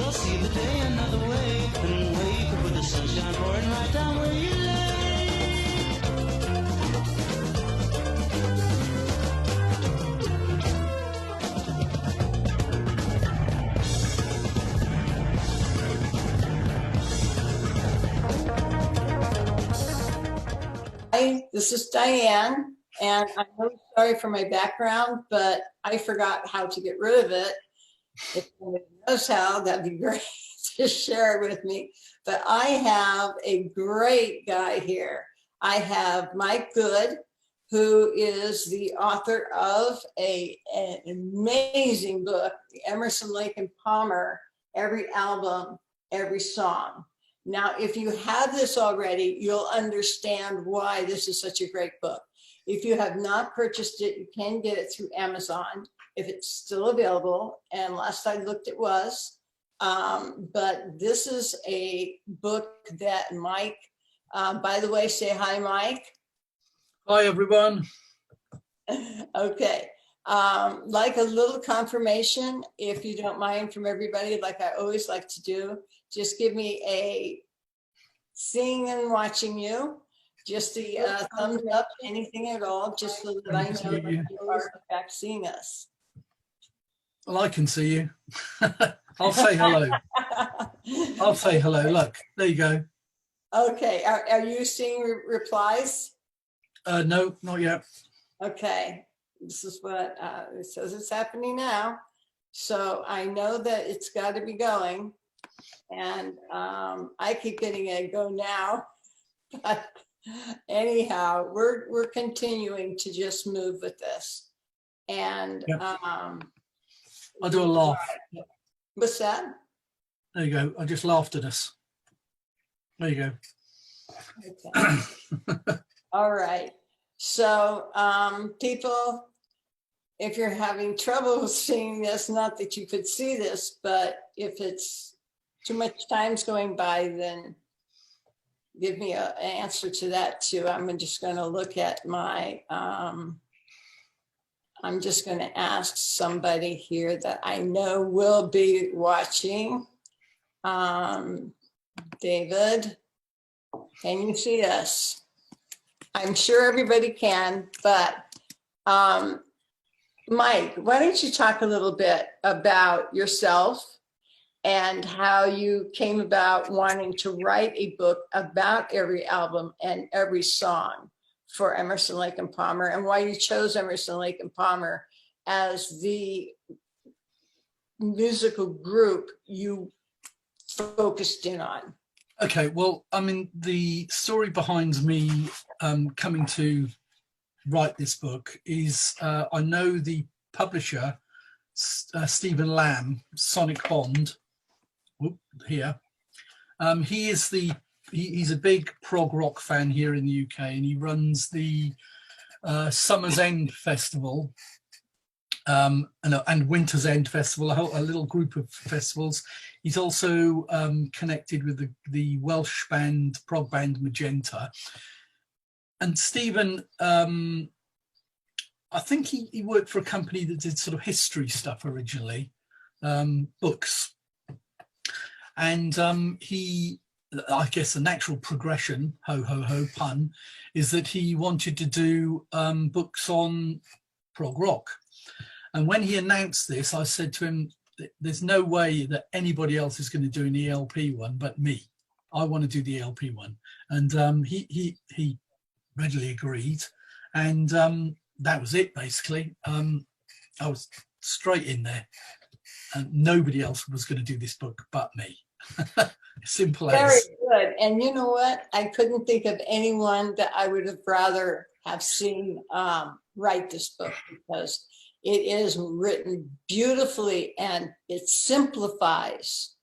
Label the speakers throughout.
Speaker 1: You'll see the day another way, and wake up with the sunshine pouring right down where you lay.
Speaker 2: Hi, this is Dyanne, and I'm really sorry for my background, but I forgot how to get rid of it. If anyone knows how, that'd be great to share it with me. But I have a great guy here. I have Mike Goode, who is the author of an amazing book, the Emerson, Lake and Palmer, Every Album, Every Song. Now, if you have this already, you'll understand why this is such a great book. If you have not purchased it, you can get it through Amazon if it's still available. And last I looked, it was. But this is a book that Mike, by the way, say hi, Mike.
Speaker 3: Hi, everyone.
Speaker 2: Okay. Like a little confirmation, if you don't mind, from everybody, like I always like to do, just give me a seeing and watching you, just the thumbs up, anything at all, just so that I know that you are in fact seeing us.
Speaker 3: Well, I can see you. I'll say hello. I'll say hello. Look, there you go.
Speaker 2: Okay, are you seeing replies?
Speaker 3: No, not yet.
Speaker 2: Okay, this is what it says it's happening now. So I know that it's got to be going. And I keep getting a go now, but anyhow, we're continuing to just move with this. And
Speaker 3: yep. I'll do a laugh.
Speaker 2: What's that?
Speaker 3: There you go. I just laughed at us. There you go.
Speaker 2: Okay. All right. So people, if you're having trouble seeing this, not that you could see this, but if it's too much time's going by, then give me an answer to that too. I'm just going to look at my, I'm just going to ask somebody here that I know will be watching. David, can you see us? I'm sure everybody can, but Mike, why don't you talk a little bit about yourself and how you came about wanting to write a book about every album and every song for Emerson, Lake and Palmer, and why you chose Emerson, Lake and Palmer as the musical group you focused in on.
Speaker 3: Okay, well, I mean, the story behind me coming to write this book is I know the publisher, Stephen Lamb, Sonic Bond, here. He's a big prog rock fan here in the UK, and he runs the Summer's End Festival and Winter's End Festival, a little group of festivals. He's also connected with the Welsh prog band Magenta. And Stephen, I think he worked for a company that did sort of history stuff originally, books. And I guess the natural progression, ho, ho, ho, pun, is that he wanted to do books on prog rock. And when he announced this, I said to him, there's no way that anybody else is going to do an ELP one but me. I want to do the ELP one. And he readily agreed. And that was it, basically. I was straight in there. And nobody else was going to do this book but me. Simple as.
Speaker 2: Very good. And you know what? I couldn't think of anyone that I would have rather have seen write this book, because it is written beautifully and it simplifies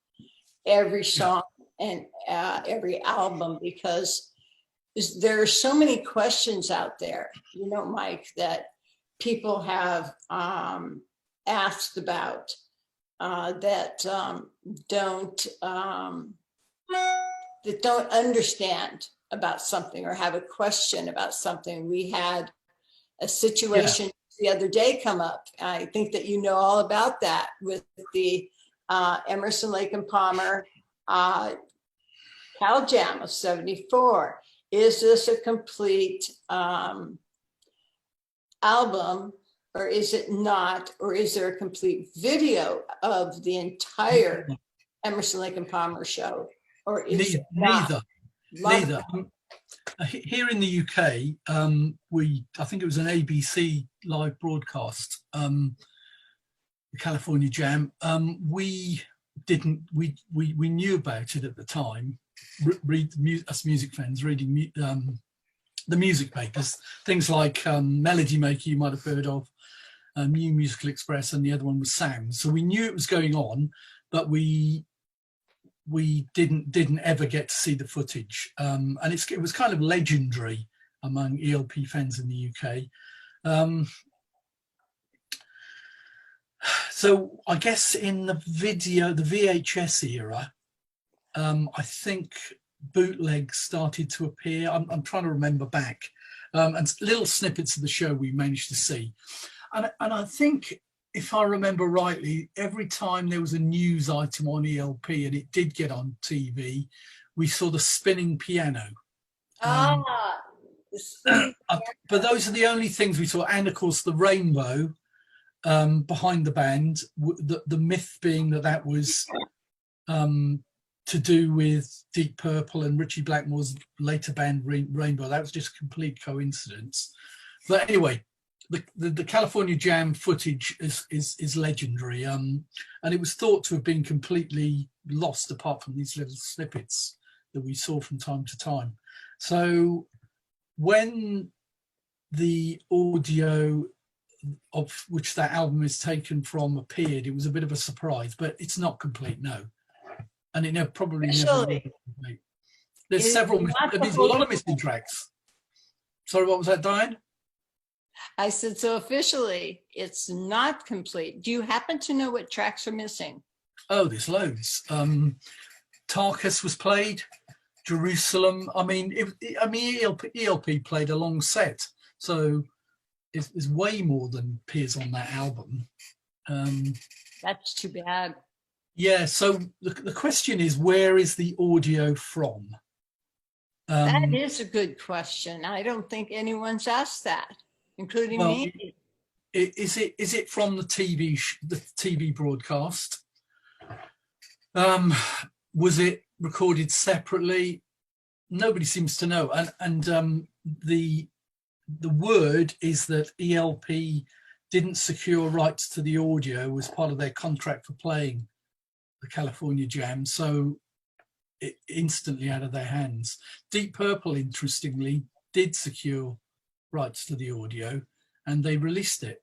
Speaker 2: every song and every album, because there are so many questions out there, you know, Mike, that people have asked about that don't understand about something or have a question about something. We had a situation the other day come up. I think that you know all about that with the Emerson, Lake and Palmer, Cal Jam of 74. Is this a complete album, or is it not? Or is there a complete video of the entire Emerson, Lake and Palmer show? Or is it not?
Speaker 3: Neither. Here in the UK, I think it was an ABC live broadcast, the California Jam. We knew about it at the time. Us music fans reading the music papers, things like Melody Maker, you might have heard of, New Musical Express, and the other one was Sound. So we knew it was going on, but we didn't ever get to see the footage, and it was kind of legendary among ELP fans in the UK. So I guess in the VHS era, I think bootlegs started to appear. I'm trying to remember back, and little snippets of the show we managed to see, and I think, if I remember rightly, every time there was a news item on ELP and it did get on TV, we saw the spinning piano.
Speaker 2: The spinning piano.
Speaker 3: But those are the only things we saw. And of course, the rainbow behind the band, the myth being that was to do with Deep Purple and Ritchie Blackmore's later band Rainbow. That was just a complete coincidence. But anyway, the California Jam footage is legendary, and it was thought to have been completely lost apart from these little snippets that we saw from time to time. So when the audio of which that album is taken from appeared, it was a bit of a surprise, but it's not complete, no. And it probably never will be complete. There's a lot of missing tracks. Sorry, what was that, Dyanne?
Speaker 2: I said, so officially, it's not complete. Do you happen to know what tracks are missing?
Speaker 3: Oh, there's loads. Tarkus was played, Jerusalem. I mean, ELP played a long set, so there's way more than appears on that album.
Speaker 2: That's too bad.
Speaker 3: Yeah, so the question is, where is the audio from?
Speaker 2: That is a good question. I don't think anyone's asked that, including me.
Speaker 3: Is it from the TV broadcast? Was it recorded separately? Nobody seems to know. And the word is that ELP didn't secure rights to the audio as part of their contract for playing the California Jam, so it instantly out of their hands. Deep Purple, interestingly, did secure rights to the audio and they released it.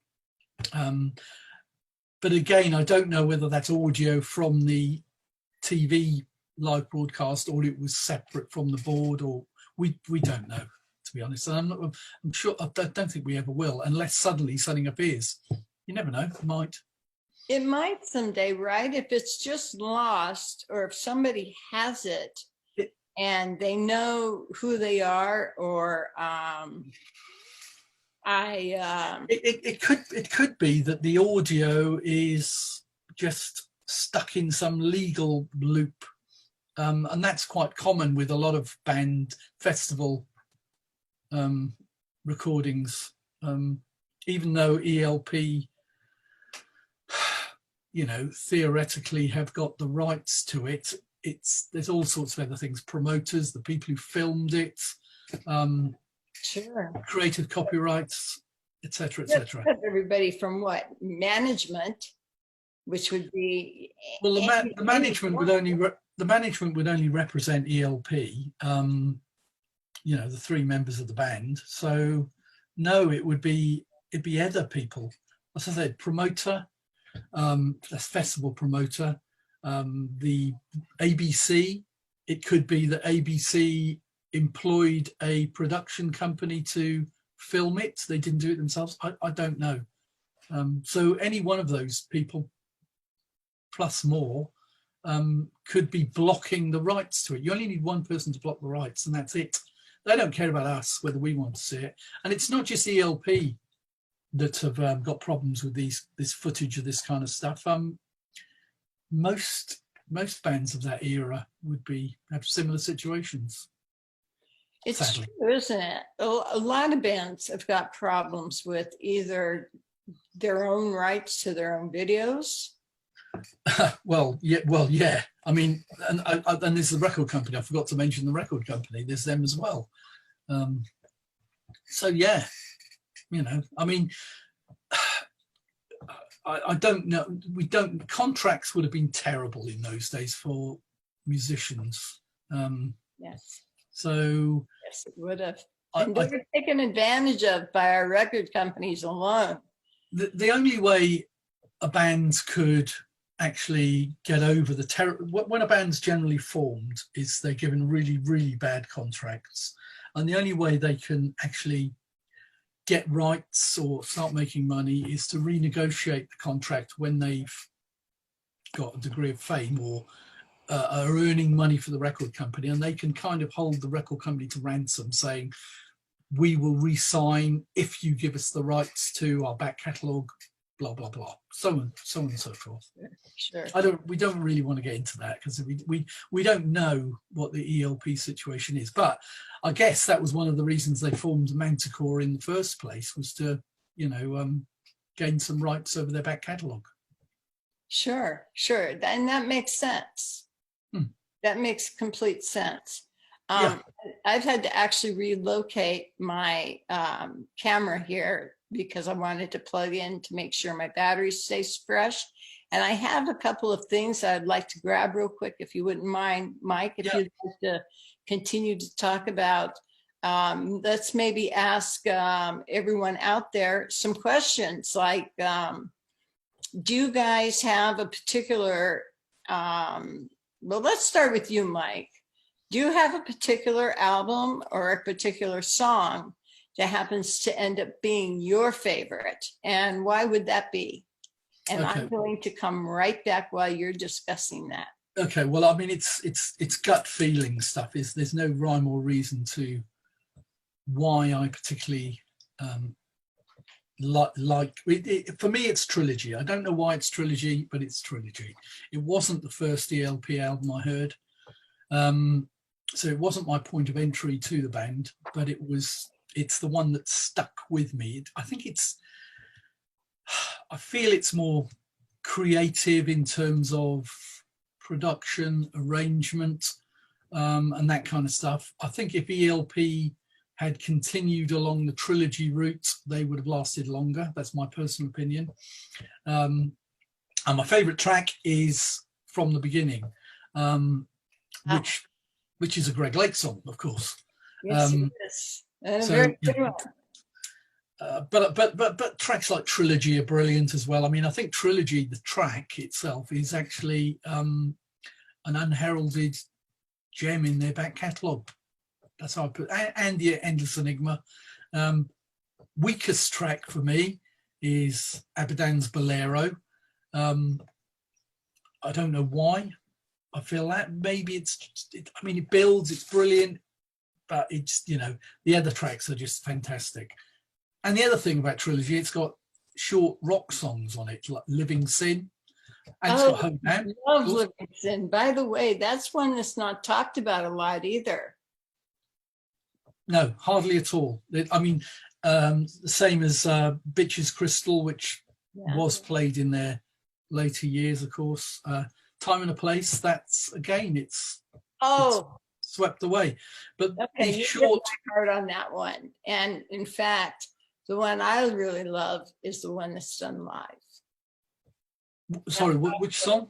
Speaker 3: But again, I don't know whether that's audio from the TV live broadcast or it was separate from the board, or we don't know, to be honest. And I'm sure, I don't think we ever will, unless suddenly something appears. You never know, it might.
Speaker 2: It might someday, right? If it's just lost, or if somebody has it and they know who they are, or
Speaker 3: it could be that the audio is just stuck in some legal loop, and that's quite common with a lot of band festival recordings. Even though ELP, theoretically have got the rights to it, there's all sorts of other things, promoters, the people who filmed it,
Speaker 2: sure,
Speaker 3: creative copyrights, etc.
Speaker 2: Everybody from what? Management, which would be,
Speaker 3: well, the management would only represent ELP, the three members of the band. So no, it'd be other people. As I said, promoter, that's festival promoter, the ABC. It could be that ABC employed a production company to film it. They didn't do it themselves. I don't know. So any one of those people plus more could be blocking the rights to it. You only need one person to block the rights, and that's it. They don't care about us, whether we want to see it. And it's not just ELP that have got problems with this footage of this kind of stuff. most bands of that era would have similar situations.
Speaker 2: It's
Speaker 3: Sadly.
Speaker 2: true, isn't it? A lot of bands have got problems with either their own rights to their own videos.
Speaker 3: Well, yeah. I mean, and there's the record company. I forgot to mention the record company. There's them as well. So yeah, I mean, I don't know. Contracts would have been terrible in those days for musicians.
Speaker 2: Yes.
Speaker 3: So
Speaker 2: yes, it would have. And they were taken advantage of by our record companies alone.
Speaker 3: The only way a band could actually get over the terror when a band's generally formed is they're given really, really bad contracts, and the only way they can actually get rights or start making money is to renegotiate the contract when they've got a degree of fame or are earning money for the record company, and they can kind of hold the record company to ransom, saying, we will re-sign if you give us the rights to our back catalogue, blah blah blah, so on and so forth.
Speaker 2: Sure.
Speaker 3: We don't really want to get into that because we don't know what the ELP situation is, but I guess that was one of the reasons they formed Manticore in the first place, was to gain some rights over their back catalogue. Sure,
Speaker 2: and that makes sense. That makes complete sense.
Speaker 3: Yeah.
Speaker 2: I've had to actually relocate my camera here because I wanted to plug in to make sure my battery stays fresh. And I have a couple of things I'd like to grab real quick, if you wouldn't mind, Mike, if you'd like to continue to talk about. Let's maybe ask everyone out there some questions like, do you guys have a particular, well, let's start with you, Mike. Do you have a particular album or a particular song that happens to end up being your favorite? And why would that be? And okay. I'm going to come right back while you're discussing that.
Speaker 3: Okay, well, I mean, it's gut feeling stuff. There's no rhyme or reason to why I particularly like it. For me, it's Trilogy. I don't know why it's Trilogy, but it's Trilogy. It wasn't the first ELP album I heard. So it wasn't my point of entry to the band, but it's the one that stuck with me. I feel it's more creative in terms of production, arrangement, and that kind of stuff. I think if ELP had continued along the Trilogy route, they would have lasted longer. That's my personal opinion. And my favorite track is From the Beginning, which is a Greg Lake song, of course.
Speaker 2: Yes, it is. And a very good one.
Speaker 3: But tracks like Trilogy are brilliant as well. I mean, I think Trilogy, the track itself, is actually an unheralded gem in their back catalogue. That's how I put it. And the Endless Enigma. Weakest track for me is Abadan's Bolero. I don't know why I feel that. Maybe I mean, it builds, it's brilliant, but it's, the other tracks are just fantastic. And the other thing about Trilogy, it's got short rock songs on it, like Living Sin. And it's got Home Now.
Speaker 2: I love Living Sin. By the way, that's one that's not talked about a lot either.
Speaker 3: No, hardly at all. I mean, the same as Bitches Crystal, which was played in their later years, of course. Time and a Place, that's, again, it's swept away. But
Speaker 2: okay, you short hard on that one. And in fact, the one I really love is the one that's done live.
Speaker 3: Sorry, which song?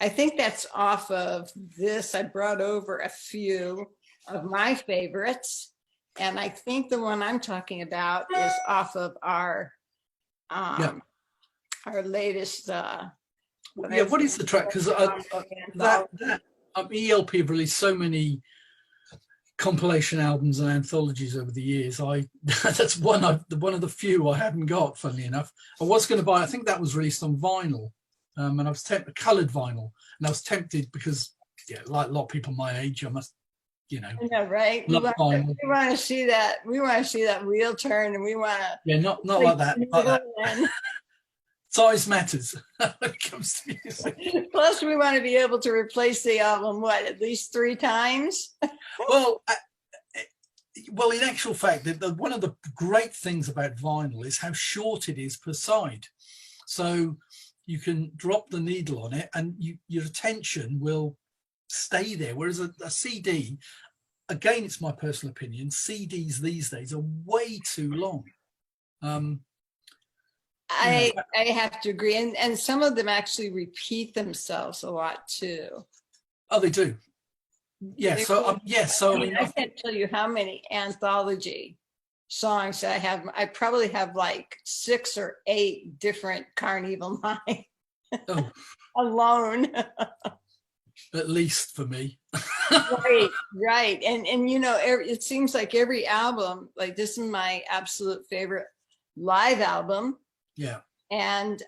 Speaker 2: I think that's off of this. I brought over a few of my favorites, and I think the one I'm talking about is off of our latest.
Speaker 3: What is the track? Because ELP have released so many compilation albums and anthologies over the years. That's one of the few I haven't got, funnily enough. I was going to buy, I think that was released on vinyl, and I was tempted, coloured vinyl, and I was tempted because, like a lot of people my age, I must,
Speaker 2: I know, right? We want to see that. We want to see that wheel turn, and we want to.
Speaker 3: Yeah, not like that. Size matters when it comes to music.
Speaker 2: Plus, we want to be able to replace the album, what, at least 3 times?
Speaker 3: Well, well, in actual fact, one of the great things about vinyl is how short it is per side. So you can drop the needle on it and your attention will stay there. Whereas a CD, again, it's my personal opinion, CDs these days are way too long.
Speaker 2: I have to agree. And some of them actually repeat themselves a lot too.
Speaker 3: Oh, they do. Yeah. So, I mean,
Speaker 2: I can't tell you how many anthology songs I have. I probably have like 6 or 8 different Carnival 9 alone.
Speaker 3: At least for me.
Speaker 2: Right. And you know, it seems like every album, like this is my absolute favorite live album.
Speaker 3: Yeah.
Speaker 2: And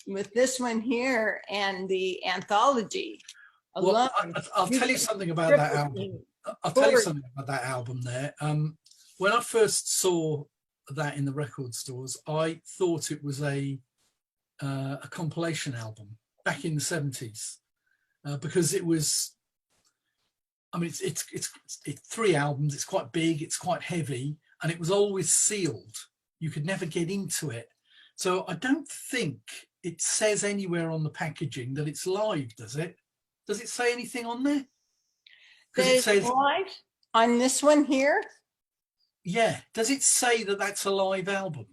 Speaker 2: with this one here and the anthology alone.
Speaker 3: Well, I'll tell you something about that album. I'll tell you something about that album there. When I first saw that in the record stores, I thought it was a compilation album back in the 70s. Because it was, I mean, it's 3 albums. It's quite big. It's quite heavy, and it was always sealed. You could never get into it. So I don't think it says anywhere on the packaging that it's live, does it? Does it say anything on there? Because it says
Speaker 2: live on this one here.
Speaker 3: Yeah. Does it say that that's a live album?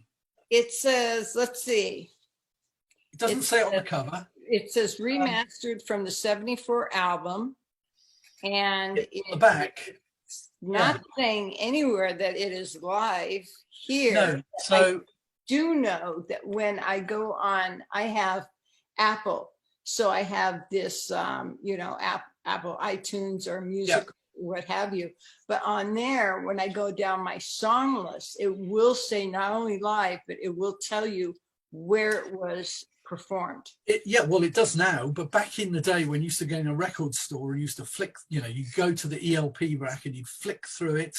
Speaker 2: It says, let's see.
Speaker 3: It doesn't say it on the cover.
Speaker 2: It says remastered from the 74 album. And
Speaker 3: on the back.
Speaker 2: Not saying anywhere that it is live here.
Speaker 3: No, so
Speaker 2: I do know that when I go on, I have Apple. So I have this, you know, Apple iTunes or music, what have you. But on there, when I go down my song list, it will say not only live, but it will tell you where it was performed.
Speaker 3: Well, it does now, but back in the day when you used to go in a record store and used to flick, you know, you go to the ELP rack and you'd flick through it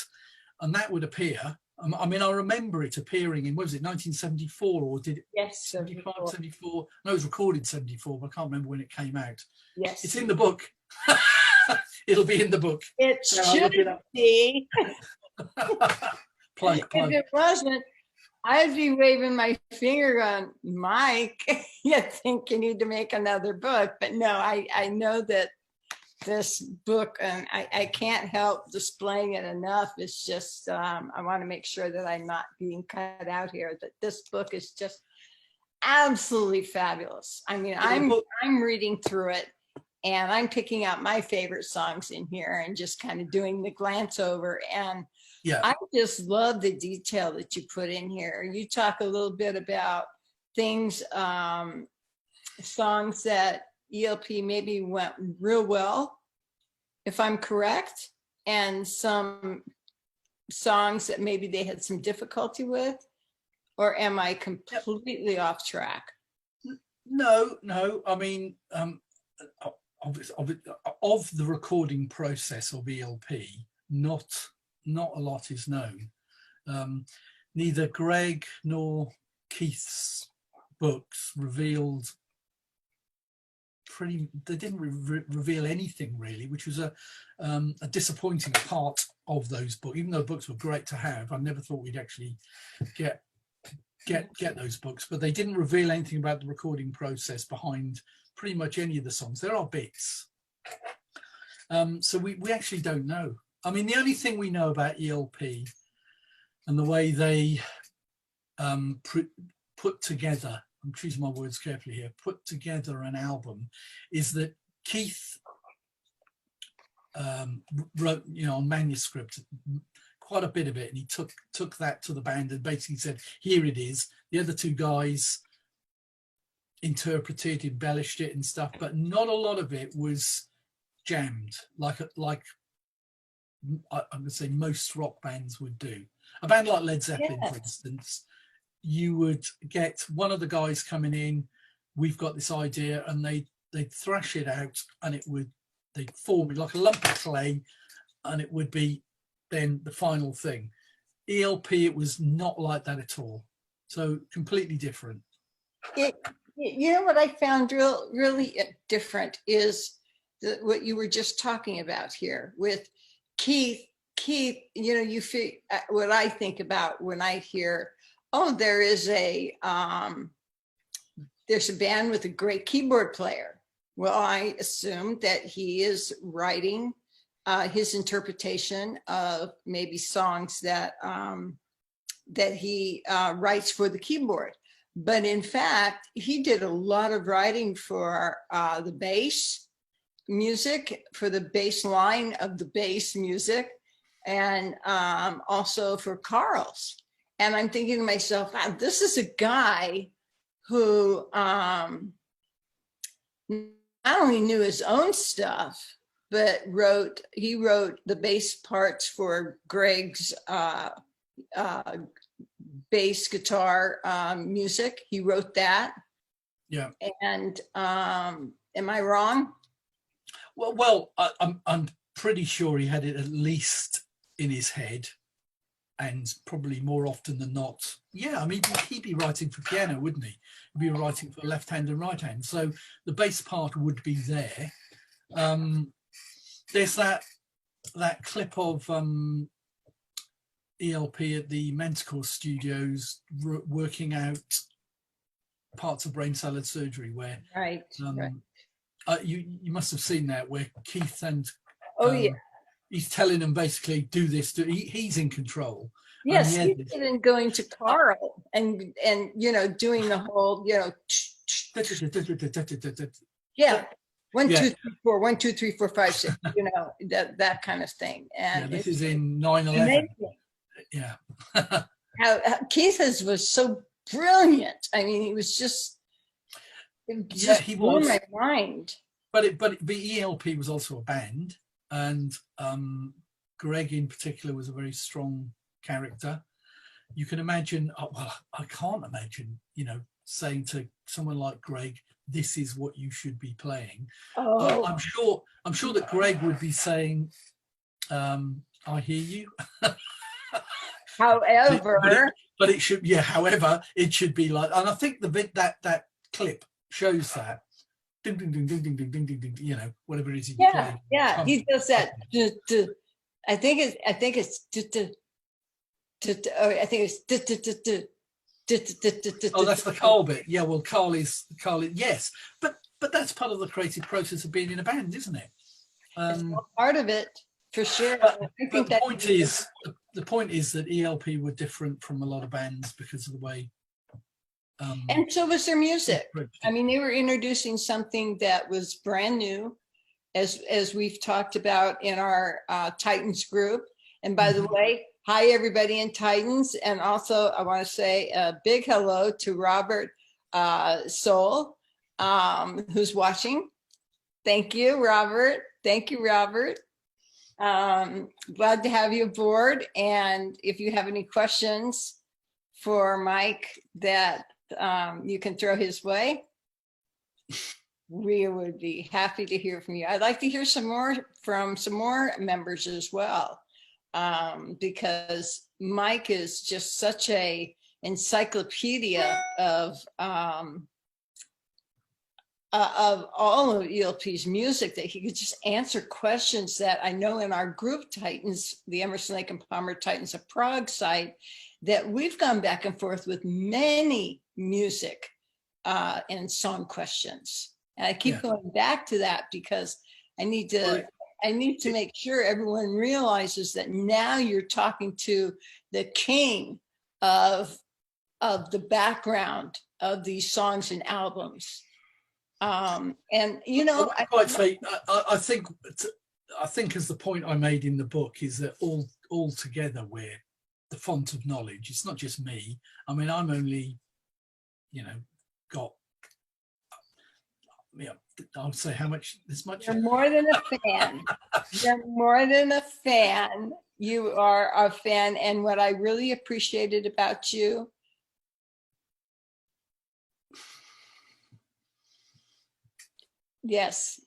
Speaker 3: and that would appear. I mean, I remember it appearing in, what was it, 1974 or did it?
Speaker 2: Yes,
Speaker 3: 75, 74. No, it was recorded 74, but I can't remember when it came out.
Speaker 2: Yes.
Speaker 3: It's in the book. It'll be in the book.
Speaker 2: It should be.
Speaker 3: Plug.
Speaker 2: If it wasn't, I'd be waving my finger on Mike. You think you need to make another book, but no, I know that this book, and I can't help displaying it enough. It's just, I want to make sure that I'm not being cut out here, that this book is just absolutely fabulous. I mean, I'm reading through it and I'm picking out my favorite songs in here and just kind of doing the glance over. And I just love the detail that you put in here. You talk a little bit about things, songs that ELP maybe went real well, if I'm correct, and some songs that maybe they had some difficulty with, or am I completely off track?
Speaker 3: No. I mean, of the recording process of ELP, not a lot is known. Neither Greg nor Keith's books revealed they didn't reveal anything really, which was a disappointing part of those books. Even though books were great to have, I never thought we'd actually get those books, but they didn't reveal anything about the recording process behind pretty much any of the songs. There are bits, so we actually don't know. I mean, the only thing we know about ELP and the way they put together, I'm choosing my words carefully here, put together an album, is that Keith wrote, you know, on manuscript quite a bit of it, and he took that to the band and basically said, here it is. The other 2 guys interpreted, embellished it and stuff, but not a lot of it was jammed like I'm going to say most rock bands would do. A band like Led Zeppelin, for instance, you would get one of the guys coming in, we've got this idea, and they'd thrash it out, and they'd form it like a lump of clay, and it would be then the final thing. ELP, it was not like that at all. So completely different.
Speaker 2: You know what I found really different is what you were just talking about here with Keith. Keith, you know, you feel what I think about when I hear, oh, there's a band with a great keyboard player. Well, I assume that he is writing his interpretation of maybe songs that that he writes for the keyboard. But in fact, he did a lot of writing for the bass music, for the bass line of the bass music, and also for Carl's. And I'm thinking to myself, wow, this is a guy who not only knew his own stuff, but he wrote the bass parts for Greg's bass guitar music. He wrote that.
Speaker 3: Yeah.
Speaker 2: And am I wrong?
Speaker 3: Well, I'm pretty sure he had it at least in his head, and probably more often than not. Yeah, I mean, he'd be writing for piano, wouldn't he? He'd be writing for left hand and right hand. So the bass part would be there. There's that clip of ELP at the Manticore Studios working out parts of brain salad surgery where
Speaker 2: Right.
Speaker 3: you must have seen that, where Keith and
Speaker 2: Yeah,
Speaker 3: he's telling him basically do this, he's in control.
Speaker 2: yes, he's even going to Carl and you know, doing the whole, you know, yeah, 1 2 3 4 1 2 3 4 5 6, you know, that kind of thing. And
Speaker 3: this is in 9/11. Yeah.
Speaker 2: how Keith's was so brilliant. I mean, he was just,
Speaker 3: he
Speaker 2: blew
Speaker 3: was
Speaker 2: my mind.
Speaker 3: But ELP was also a band, and Greg in particular was a very strong character. You can imagine, well, I can't imagine, you know, saying to someone like Greg, this is what you should be playing. I'm sure that Greg would be saying, I hear you.
Speaker 2: However,
Speaker 3: but it should, however, it should be like, and I think the bit that clip shows that. Ding, ding, ding, ding, ding, ding, ding, ding, ding, you know, whatever it is you play.
Speaker 2: Yeah, he does that. I think it's
Speaker 3: oh, that's the Carl bit. Yeah, well, Carl is yes, but that's part of the creative process of being in a band, isn't it?
Speaker 2: It's part of it for sure.
Speaker 3: But the point is that ELP were different from a lot of bands because of the way.
Speaker 2: And so was their music. I mean, they were introducing something that was brand new, as we've talked about in our Titans group. And by the way, hi everybody in Titans, and also I want to say a big hello to Robert Soul, who's watching. Thank you, Robert. Thank you, Robert. Glad to have you aboard. And if you have any questions for Mike that you can throw his way, we would be happy to hear from you. I'd like to hear some more from some more members as well, because Mike is just such a encyclopedia of all of ELP's music, that he could just answer questions that I know in our group Titans, the Emerson, Lake and Palmer Titans of Prague site, that we've gone back and forth with many music and song questions. And I keep going back to that because I need to make sure everyone realizes that now you're talking to the king of the background of these songs and albums. And you know,
Speaker 3: I think as the point I made in the book is that all together we're the font of knowledge. It's not just me. I mean, I'm only, you know, got, I would say how much, this much.
Speaker 2: You're more than a fan. You're more than a fan. You are a fan. And what I really appreciated about you, yes.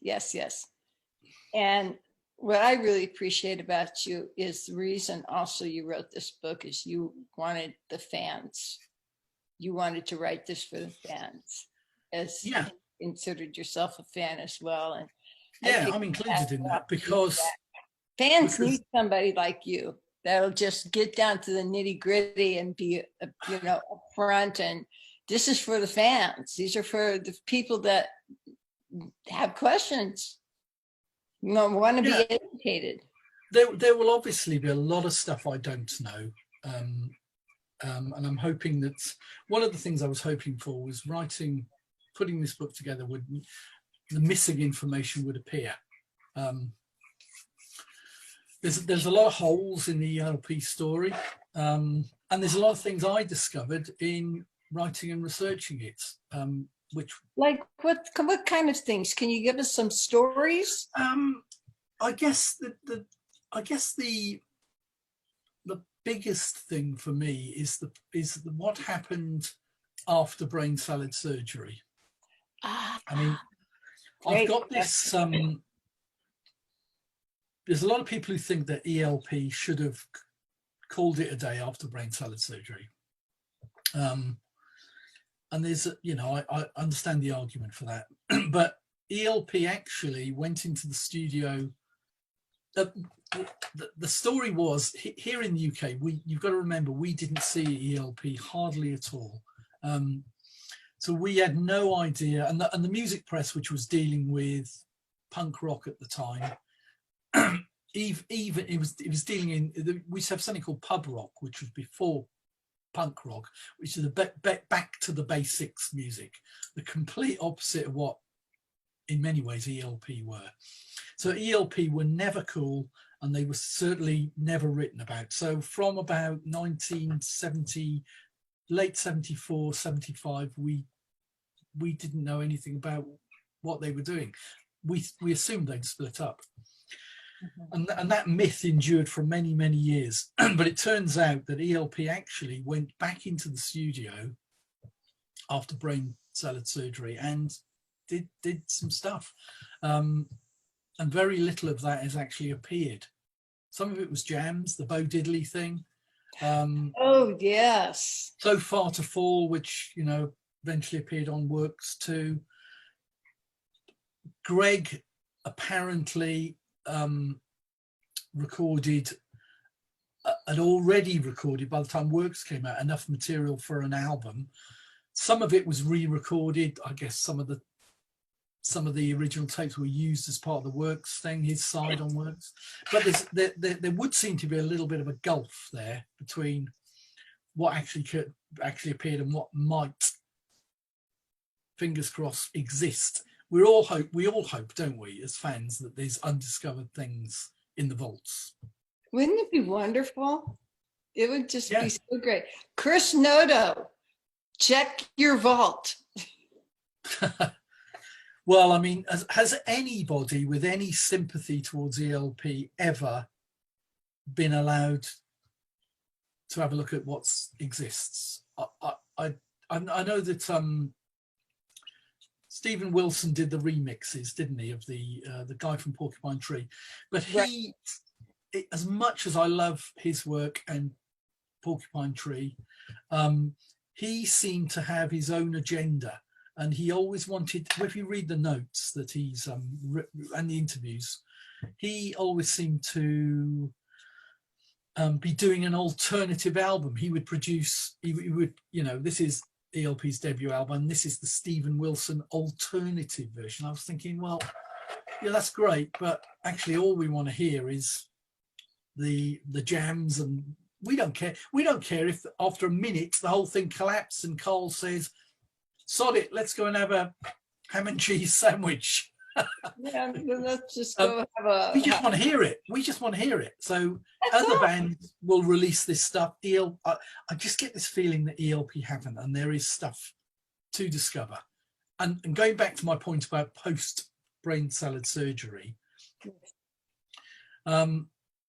Speaker 2: And what I really appreciate about you is the reason also you wrote this book is you wanted the fans you wanted to write this for the fans, as
Speaker 3: Yeah.
Speaker 2: you considered yourself a fan as well. And
Speaker 3: Yeah,
Speaker 2: think
Speaker 3: I'm included in that
Speaker 2: because fans need somebody like you that'll just get down to the nitty gritty and be, upfront. And this is for the fans. These are for the people that have questions, want to be educated.
Speaker 3: There will obviously be a lot of stuff I don't know. And I'm hoping that one of the things I was hoping for was putting this book together, the missing information would appear. There's a lot of holes in the ELP story, and there's a lot of things I discovered in writing and researching it. Which,
Speaker 2: like, what kind of things? Can you give us some stories?
Speaker 3: I guess the biggest thing for me is what happened after brain salad surgery. I mean, I've got this. There's a lot of people who think that ELP should have called it a day after brain salad surgery. And there's, I understand the argument for that, but ELP actually went into the studio. The story was, here in the UK, you've got to remember, we didn't see ELP hardly at all. So we had no idea, and the music press, which was dealing with punk rock at the time, even it was dealing in. We used to have something called pub rock, which was before punk rock, which is back to the basics music, the complete opposite of what, in many ways, ELP were. So ELP were never cool, and they were certainly never written about. So from about 1970, late 74, 75, we didn't know anything about what they were doing. We assumed they'd split up. Mm-hmm. And that myth endured for many, many years. But it turns out that ELP actually went back into the studio after brain salad surgery and did some stuff. And very little of that has actually appeared. Some of it was jams, the Bo Diddley thing.
Speaker 2: Oh, yes.
Speaker 3: So Far to Fall, which, eventually appeared on Works too. Greg apparently had already recorded, by the time Works came out, enough material for an album. Some of it was re-recorded. I guess some of the original tapes were used as part of the Works thing, his side on Works. But there would seem to be a little bit of a gulf there between what actually appeared and what might, fingers crossed, exist. We all hope, don't we, as fans, that there's undiscovered things in the vaults.
Speaker 2: Wouldn't it be wonderful? It would just be so great. Chris Noto, check your vault.
Speaker 3: Well, I mean, has anybody with any sympathy towards ELP ever been allowed to have a look at what exists? I know that Stephen Wilson did the remixes, didn't he, of the guy from Porcupine Tree? But he, as much as I love his work and Porcupine Tree, he seemed to have his own agenda. And he always wanted, if you read the notes that he's and the interviews, he always seemed to be doing an alternative album. He would produce, he would, this is ELP's debut album, this is the Stephen Wilson alternative version. I was thinking, well, yeah, that's great, but actually all we want to hear is the jams, and we don't care. We don't care if after a minute the whole thing collapses and Cole says, sod it, let's go and have a ham and cheese sandwich.
Speaker 2: Yeah, let's just go have a...
Speaker 3: We just want to hear it. We just want to hear it. So other bands will release this stuff. I just get this feeling that ELP haven't, and there is stuff to discover. And going back to my point about post-brain salad surgery,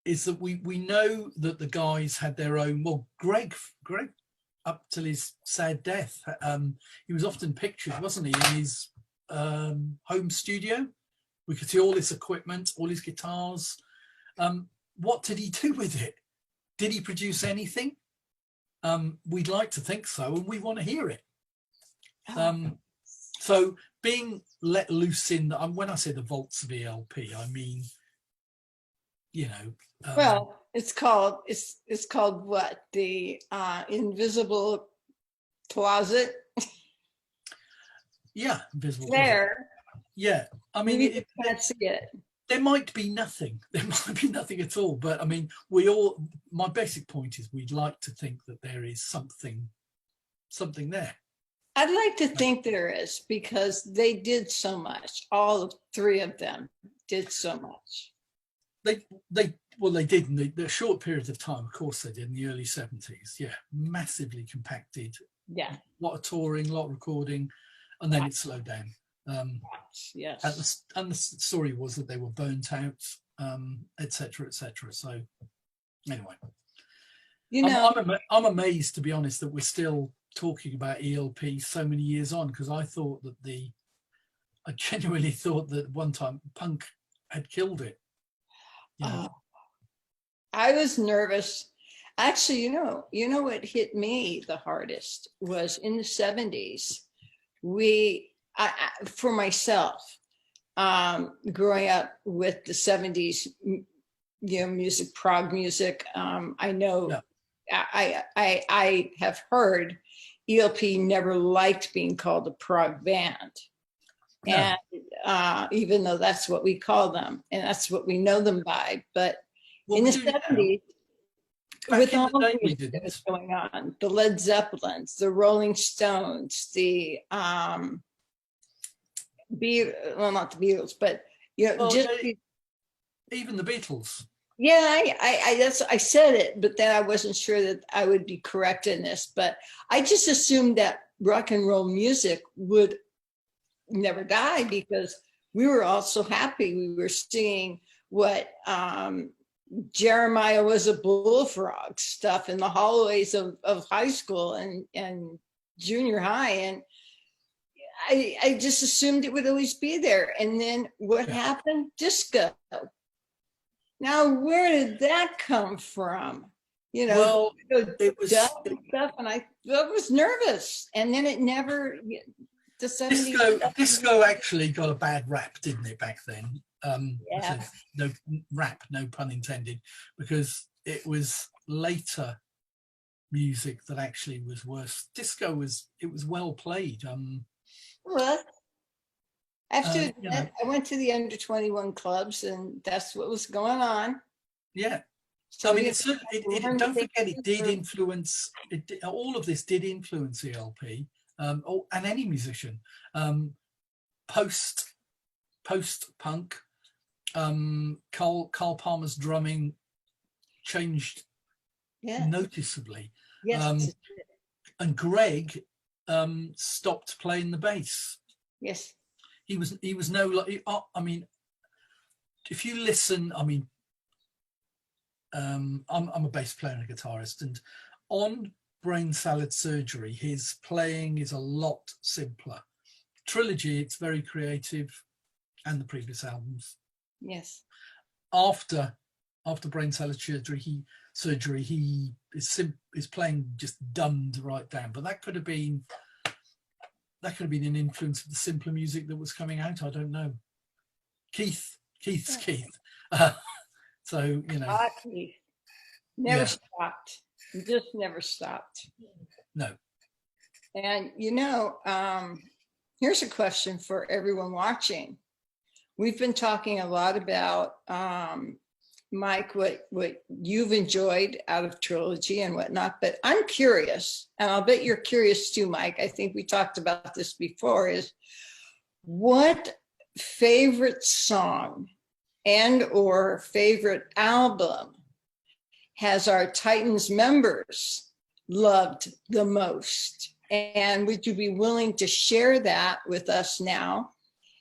Speaker 3: is that we know that the guys had their own... Well, Greg up till his sad death, he was often pictured, wasn't he, in his home studio. We could see all his equipment, all his guitars. What did he do with it? Did he produce anything? we'd like to think so, and we want to hear it.
Speaker 2: Oh.
Speaker 3: So being let loose in, when I say the vaults of ELP, I mean, you know.
Speaker 2: Well, it's called what? The invisible closet.
Speaker 3: Yeah, invisible closet.
Speaker 2: There.
Speaker 3: Yeah, I mean,
Speaker 2: You can't see it.
Speaker 3: There might be nothing. There might be nothing at all. But I mean, my basic point is we'd like to think that there is something there.
Speaker 2: I'd like to think there is, because they did so much. All three of them did so much.
Speaker 3: They did in the short periods of time. Of course, they did in the early 70s. Yeah, massively compacted.
Speaker 2: Yeah,
Speaker 3: a lot of touring, a lot of recording, and then it slowed down.
Speaker 2: Yes.
Speaker 3: And the story was that they were burnt out, etc., etc. So anyway,
Speaker 2: You know,
Speaker 3: I'm amazed, to be honest, that we're still talking about ELP so many years on, because I genuinely thought that one time punk had killed it. You know?
Speaker 2: I was nervous. Actually, you know what hit me the hardest was in the 70s. For myself, growing up with the 70s, music, prog music. I know, yeah. I have heard ELP never liked being called a prog band. No. And even though that's what we call them, and that's what we know them by, but in the 70s, with all the things that was going on, the Led Zeppelins, the Rolling Stones, the not the Beatles, but
Speaker 3: even the Beatles.
Speaker 2: Yeah, I said it, but then I wasn't sure that I would be correct in this. But I just assumed that rock and roll music would never die, because we were all so happy. We were singing what Jeremiah was a bullfrog stuff in the hallways of high school and junior high. And I just assumed it would always be there. And then what happened? Disco. Now, where did that come from?
Speaker 3: Well, it was
Speaker 2: stuff, and I was nervous. And then it never. The 70s.
Speaker 3: Disco actually got a bad rap, didn't it, back then? No rap, no pun intended, because it was later music that actually was worse. Disco was well played.
Speaker 2: Well, after that, I went to the under 21 clubs, and that's what was going on.
Speaker 3: Yeah. So I mean, don't forget, it did influence. All of this did influence ELP, and any musician. Post punk. Carl Palmer's drumming changed noticeably.
Speaker 2: Yes.
Speaker 3: And Greg stopped playing the bass.
Speaker 2: Yes.
Speaker 3: He was no, I mean, if you listen, I mean, I'm a bass player and a guitarist, and on Brain Salad Surgery, his playing is a lot simpler. Trilogy, it's very creative, and the previous albums.
Speaker 2: Yes.
Speaker 3: After Brain Salad Surgery, he is playing just dumbed right down. But that could have been an influence of the simpler music that was coming out. I don't know. Keith. So
Speaker 2: Keith never stopped. Just never stopped.
Speaker 3: No.
Speaker 2: And here's a question for everyone watching. We've been talking a lot about, Mike, what you've enjoyed out of Trilogy and whatnot, but I'm curious, and I'll bet you're curious too, Mike. I think we talked about this before, is what favorite song and or favorite album has our Titans members loved the most? And would you be willing to share that with us now?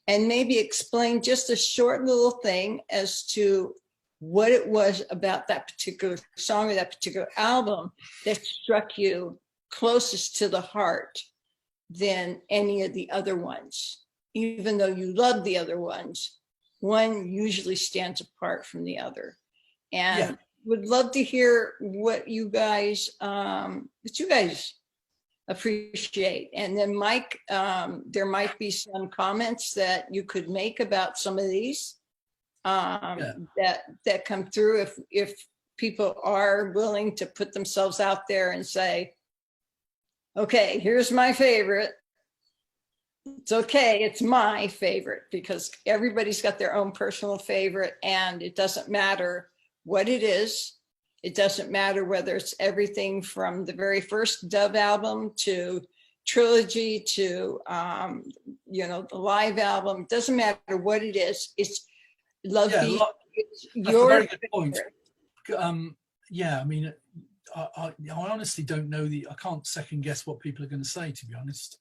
Speaker 2: And maybe explain just a short little thing as to what it was about that particular song or that particular album that struck you closest to the heart than any of the other ones. Even though you love the other ones, one usually stands apart from the other. And would love to hear what you guys appreciate. And then Mike, there might be some comments that you could make about some of these that come through if people are willing to put themselves out there and say, okay, here's my favorite. It's okay, it's my favorite, because everybody's got their own personal favorite, and it doesn't matter what it is. It doesn't matter whether it's everything from the very first Dove album to Trilogy to, the live album. It doesn't matter what it is. It's Love Beat. It's your
Speaker 3: very good point. Yeah, I mean, I honestly don't know I can't second guess what people are going to say, to be honest.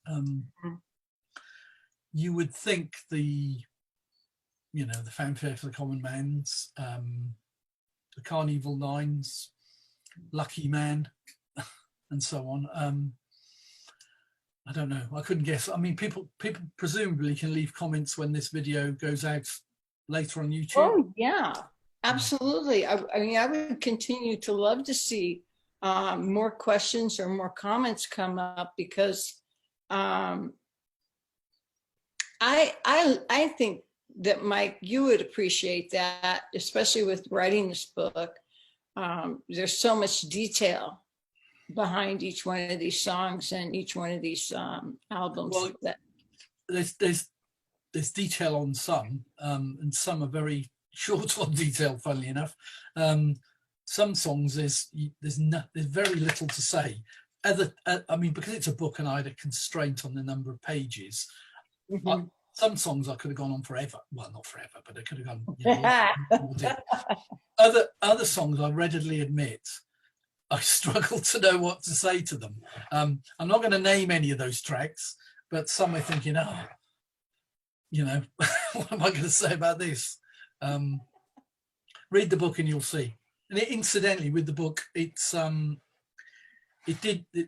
Speaker 3: You would think the Fanfare for the Common Man's, the Carnival Nines, Lucky Man, and so on. I don't know. I couldn't guess. I mean, people presumably can leave comments when this video goes out later on YouTube.
Speaker 2: Oh yeah, absolutely. I mean, I would continue to love to see more questions or more comments come up, because I think that, Mike, you would appreciate that, especially with writing this book. There's so much detail behind each one of these songs and each one of these albums.
Speaker 3: Well, there's detail on some, and some are very short on detail, funnily enough. Some songs there's very little to say. I mean, because it's a book and I had a constraint on the number of pages. Mm-hmm. Some songs I could have gone on forever. Well, not forever, but I could have gone. Other songs, I readily admit, I struggle to know what to say to them. I'm not going to name any of those tracks, but some are thinking, what am I going to say about this? Read the book and you'll see. And incidentally, with the book,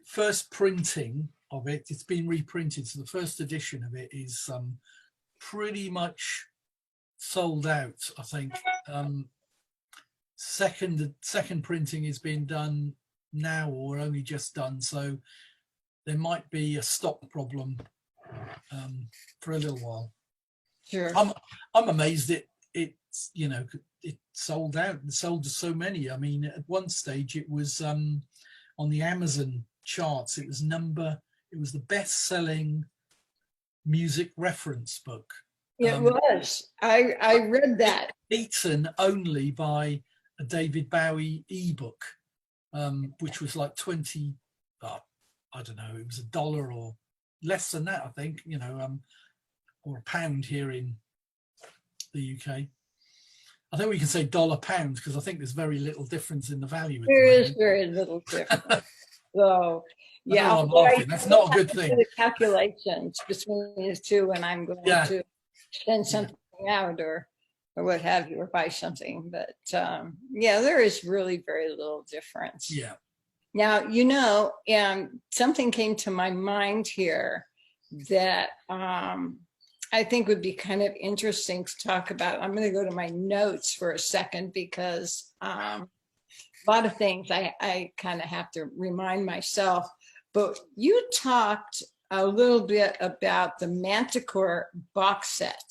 Speaker 3: first printing of it, it's been reprinted, so the first edition of it is pretty much sold out, I think. Second printing is being done now, or only just done, so there might be a stock problem for a little while.
Speaker 2: Sure.
Speaker 3: I'm amazed it's it sold out and sold to so many. I mean, at one stage it was on the Amazon charts, it was the best-selling music reference book.
Speaker 2: It was. I read that. Beaten
Speaker 3: only by a David Bowie ebook, which was like 20. I don't know. It was $1 or less than that, I think. Or £1 here in the UK. I think we can say $1 because I think there's very little difference in the value.
Speaker 2: There is very little difference. So. Yeah,
Speaker 3: I'm laughing. That's not a good thing.
Speaker 2: The calculations between the two when I'm going to send something out or what have you, or buy something. But there is really very little difference.
Speaker 3: Yeah.
Speaker 2: Now, something came to my mind here that I think would be kind of interesting to talk about. I'm going to go to my notes for a second, because a lot of things I kind of have to remind myself. But you talked a little bit about the Manticore box set.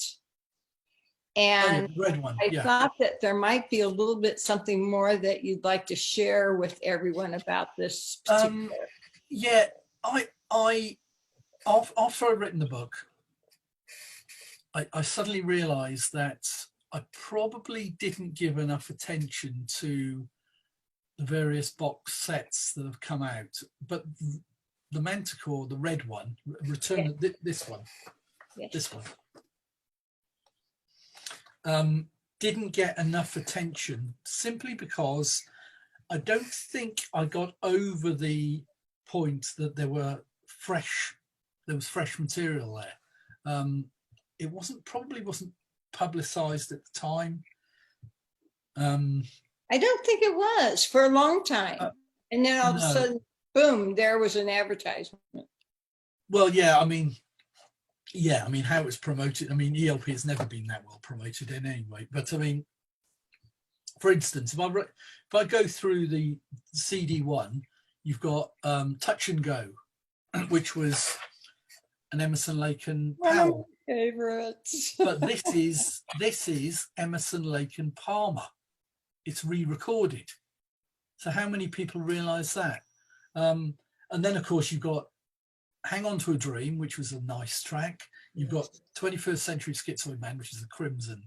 Speaker 2: And
Speaker 3: the red one.
Speaker 2: I thought that there might be a little bit something more that you'd like to share with everyone about this particular.
Speaker 3: After I'd written the book, I suddenly realized that I probably didn't give enough attention to the various box sets that have come out, but the Manticore, the red one, this one, didn't get enough attention, simply because I don't think I got over the point that there was fresh material there. It probably wasn't publicized at the time.
Speaker 2: I don't think it was for a long time. And then all of a sudden, boom, there was an advertisement.
Speaker 3: Well, I mean, how it's promoted. I mean, ELP has never been that well promoted in any way. But I mean, for instance, if I go through the CD1, you've got Touch and Go, which was an Emerson, Lake and Powell.
Speaker 2: Favorites.
Speaker 3: But this is Emerson, Lake and Palmer. It's re-recorded. So how many people realise that? And then, of course, you've got Hang On to a Dream, which was a nice track. You've got 21st Century Schizoid Man, which is a Crimson,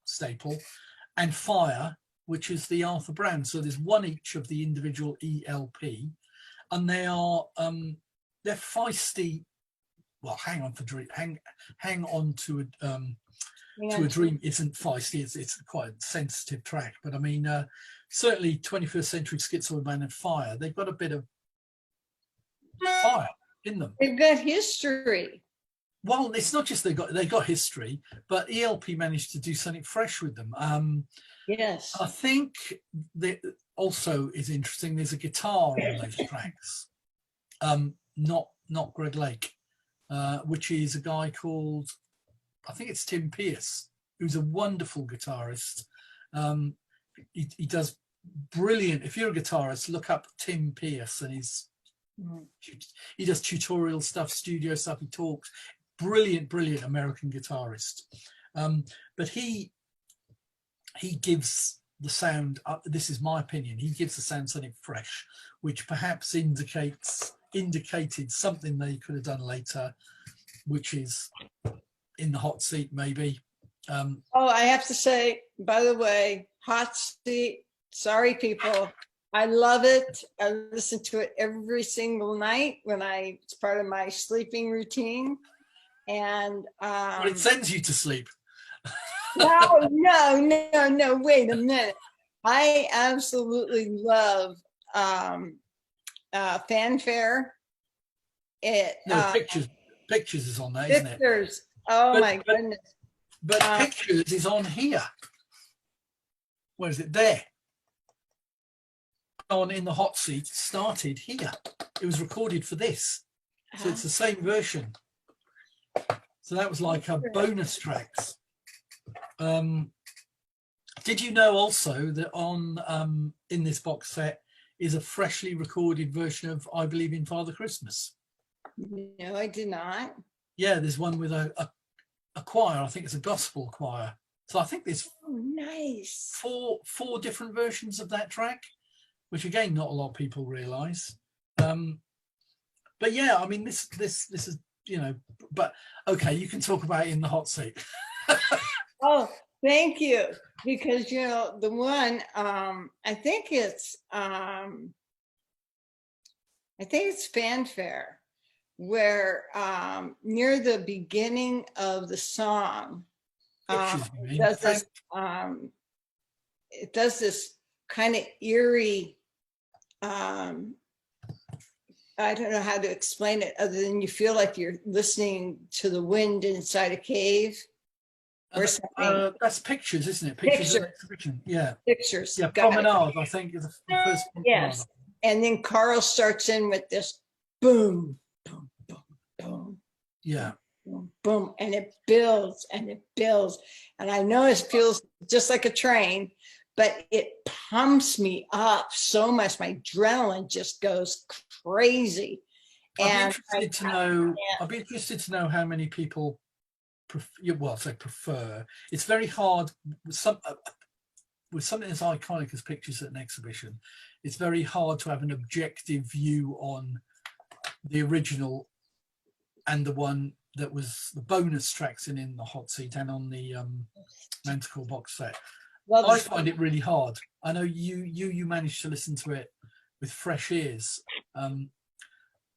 Speaker 3: staple, and Fire, which is the Arthur Brown. So there's one each of the individual ELP, and they're feisty. Well, Hang On to a Dream isn't feisty. It's quite a sensitive track, but I mean, certainly 21st Century Schizoid Man and Fire, they've got a bit of fire in them.
Speaker 2: They've got history.
Speaker 3: Well, it's not just they got history, but ELP managed to do something fresh with them.
Speaker 2: Yes.
Speaker 3: I think that also is interesting. There's a guitar on those tracks, not Greg Lake, which is a guy called, I think it's Tim Pierce, who's a wonderful guitarist. He does brilliant. If you're a guitarist, look up Tim Pierce, and he does tutorial stuff, studio stuff. He talks. Brilliant American guitarist. But he gives the sound. This is my opinion. He gives the sound something fresh, which perhaps indicated something they could have done later, which is in the hot seat, maybe.
Speaker 2: I have to say, by the way, hot seat. Sorry, people. I love it. I listen to it every single night it's part of my sleeping routine. And
Speaker 3: But it sends you to sleep.
Speaker 2: no, wait a minute. I absolutely love Fanfare.
Speaker 3: Pictures is on that, isn't it?
Speaker 2: Pictures. Oh, my goodness.
Speaker 3: But Pictures is on here. Where is it? There. On In the Hot Seat started here. It was recorded for this. So it's the same version. So that was like a bonus tracks. Did you know also that on in this box set is a freshly recorded version of I Believe in Father Christmas?
Speaker 2: No, I did not.
Speaker 3: Yeah, there's one with a choir. I think it's a gospel choir. So I think there's
Speaker 2: nice
Speaker 3: four different versions of that track, which again, not a lot of people realise. But yeah, I mean, this is, but okay, you can talk about it in the hot seat.
Speaker 2: Oh, thank you. Because, the one, I think it's Fanfare, where near the beginning of the song, it does this kind of eerie, I don't know how to explain it other than you feel like you're listening to the wind inside a cave or something.
Speaker 3: That's Pictures, isn't it? Pictures. Yeah.
Speaker 2: Pictures.
Speaker 3: Yeah, Promenade, I think, is the first one.
Speaker 2: Yes. And then Carl starts in with this boom, boom, boom, boom.
Speaker 3: Yeah.
Speaker 2: Boom, boom. And it builds and it builds. And I know it feels just like a train, but it pumps me up so much. My adrenaline just goes crazy.
Speaker 3: I'd be interested to know how many people prefer. It's very hard with something as iconic as Pictures at an exhibition. It's very hard to have an objective view on the original and the one that was the bonus tracks in the hot seat and on the Manticore box set. I find it really hard. I know you managed to listen to it with fresh ears.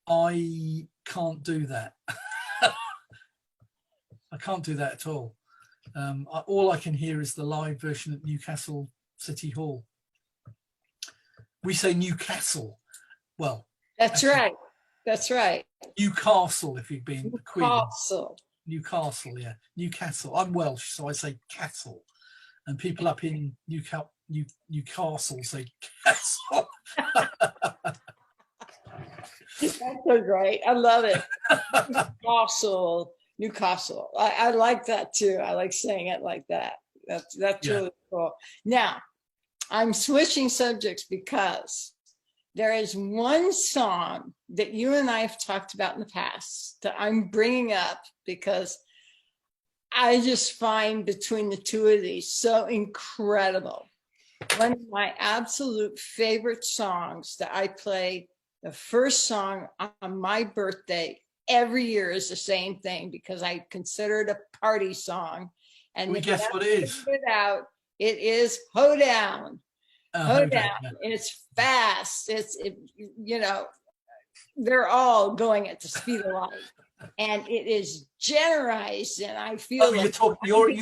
Speaker 3: I can't do that. I can't do that at all. All I can hear is the live version at Newcastle City Hall. We say Newcastle. Well,
Speaker 2: that's right. That's right.
Speaker 3: Newcastle, if you've been the Queen.
Speaker 2: Newcastle,
Speaker 3: yeah. Newcastle. I'm Welsh, so I say castle. And people up in Newcastle say castle.
Speaker 2: That's so great. I love it. Newcastle. I like that too. I like saying it like that. That's really cool. Now, I'm switching subjects because there is one song that you and I have talked about in the past that I'm bringing up because I just find between the two of these so incredible. One of my absolute favorite songs that I play, the first song on my birthday every year is the same thing because I consider it a party song. And
Speaker 3: we guess what it is.
Speaker 2: It is Hoedown. Hoedown.
Speaker 3: Yeah.
Speaker 2: It's fast. You know, they're all going at the speed of light. And it is generalized, and I feel
Speaker 3: you're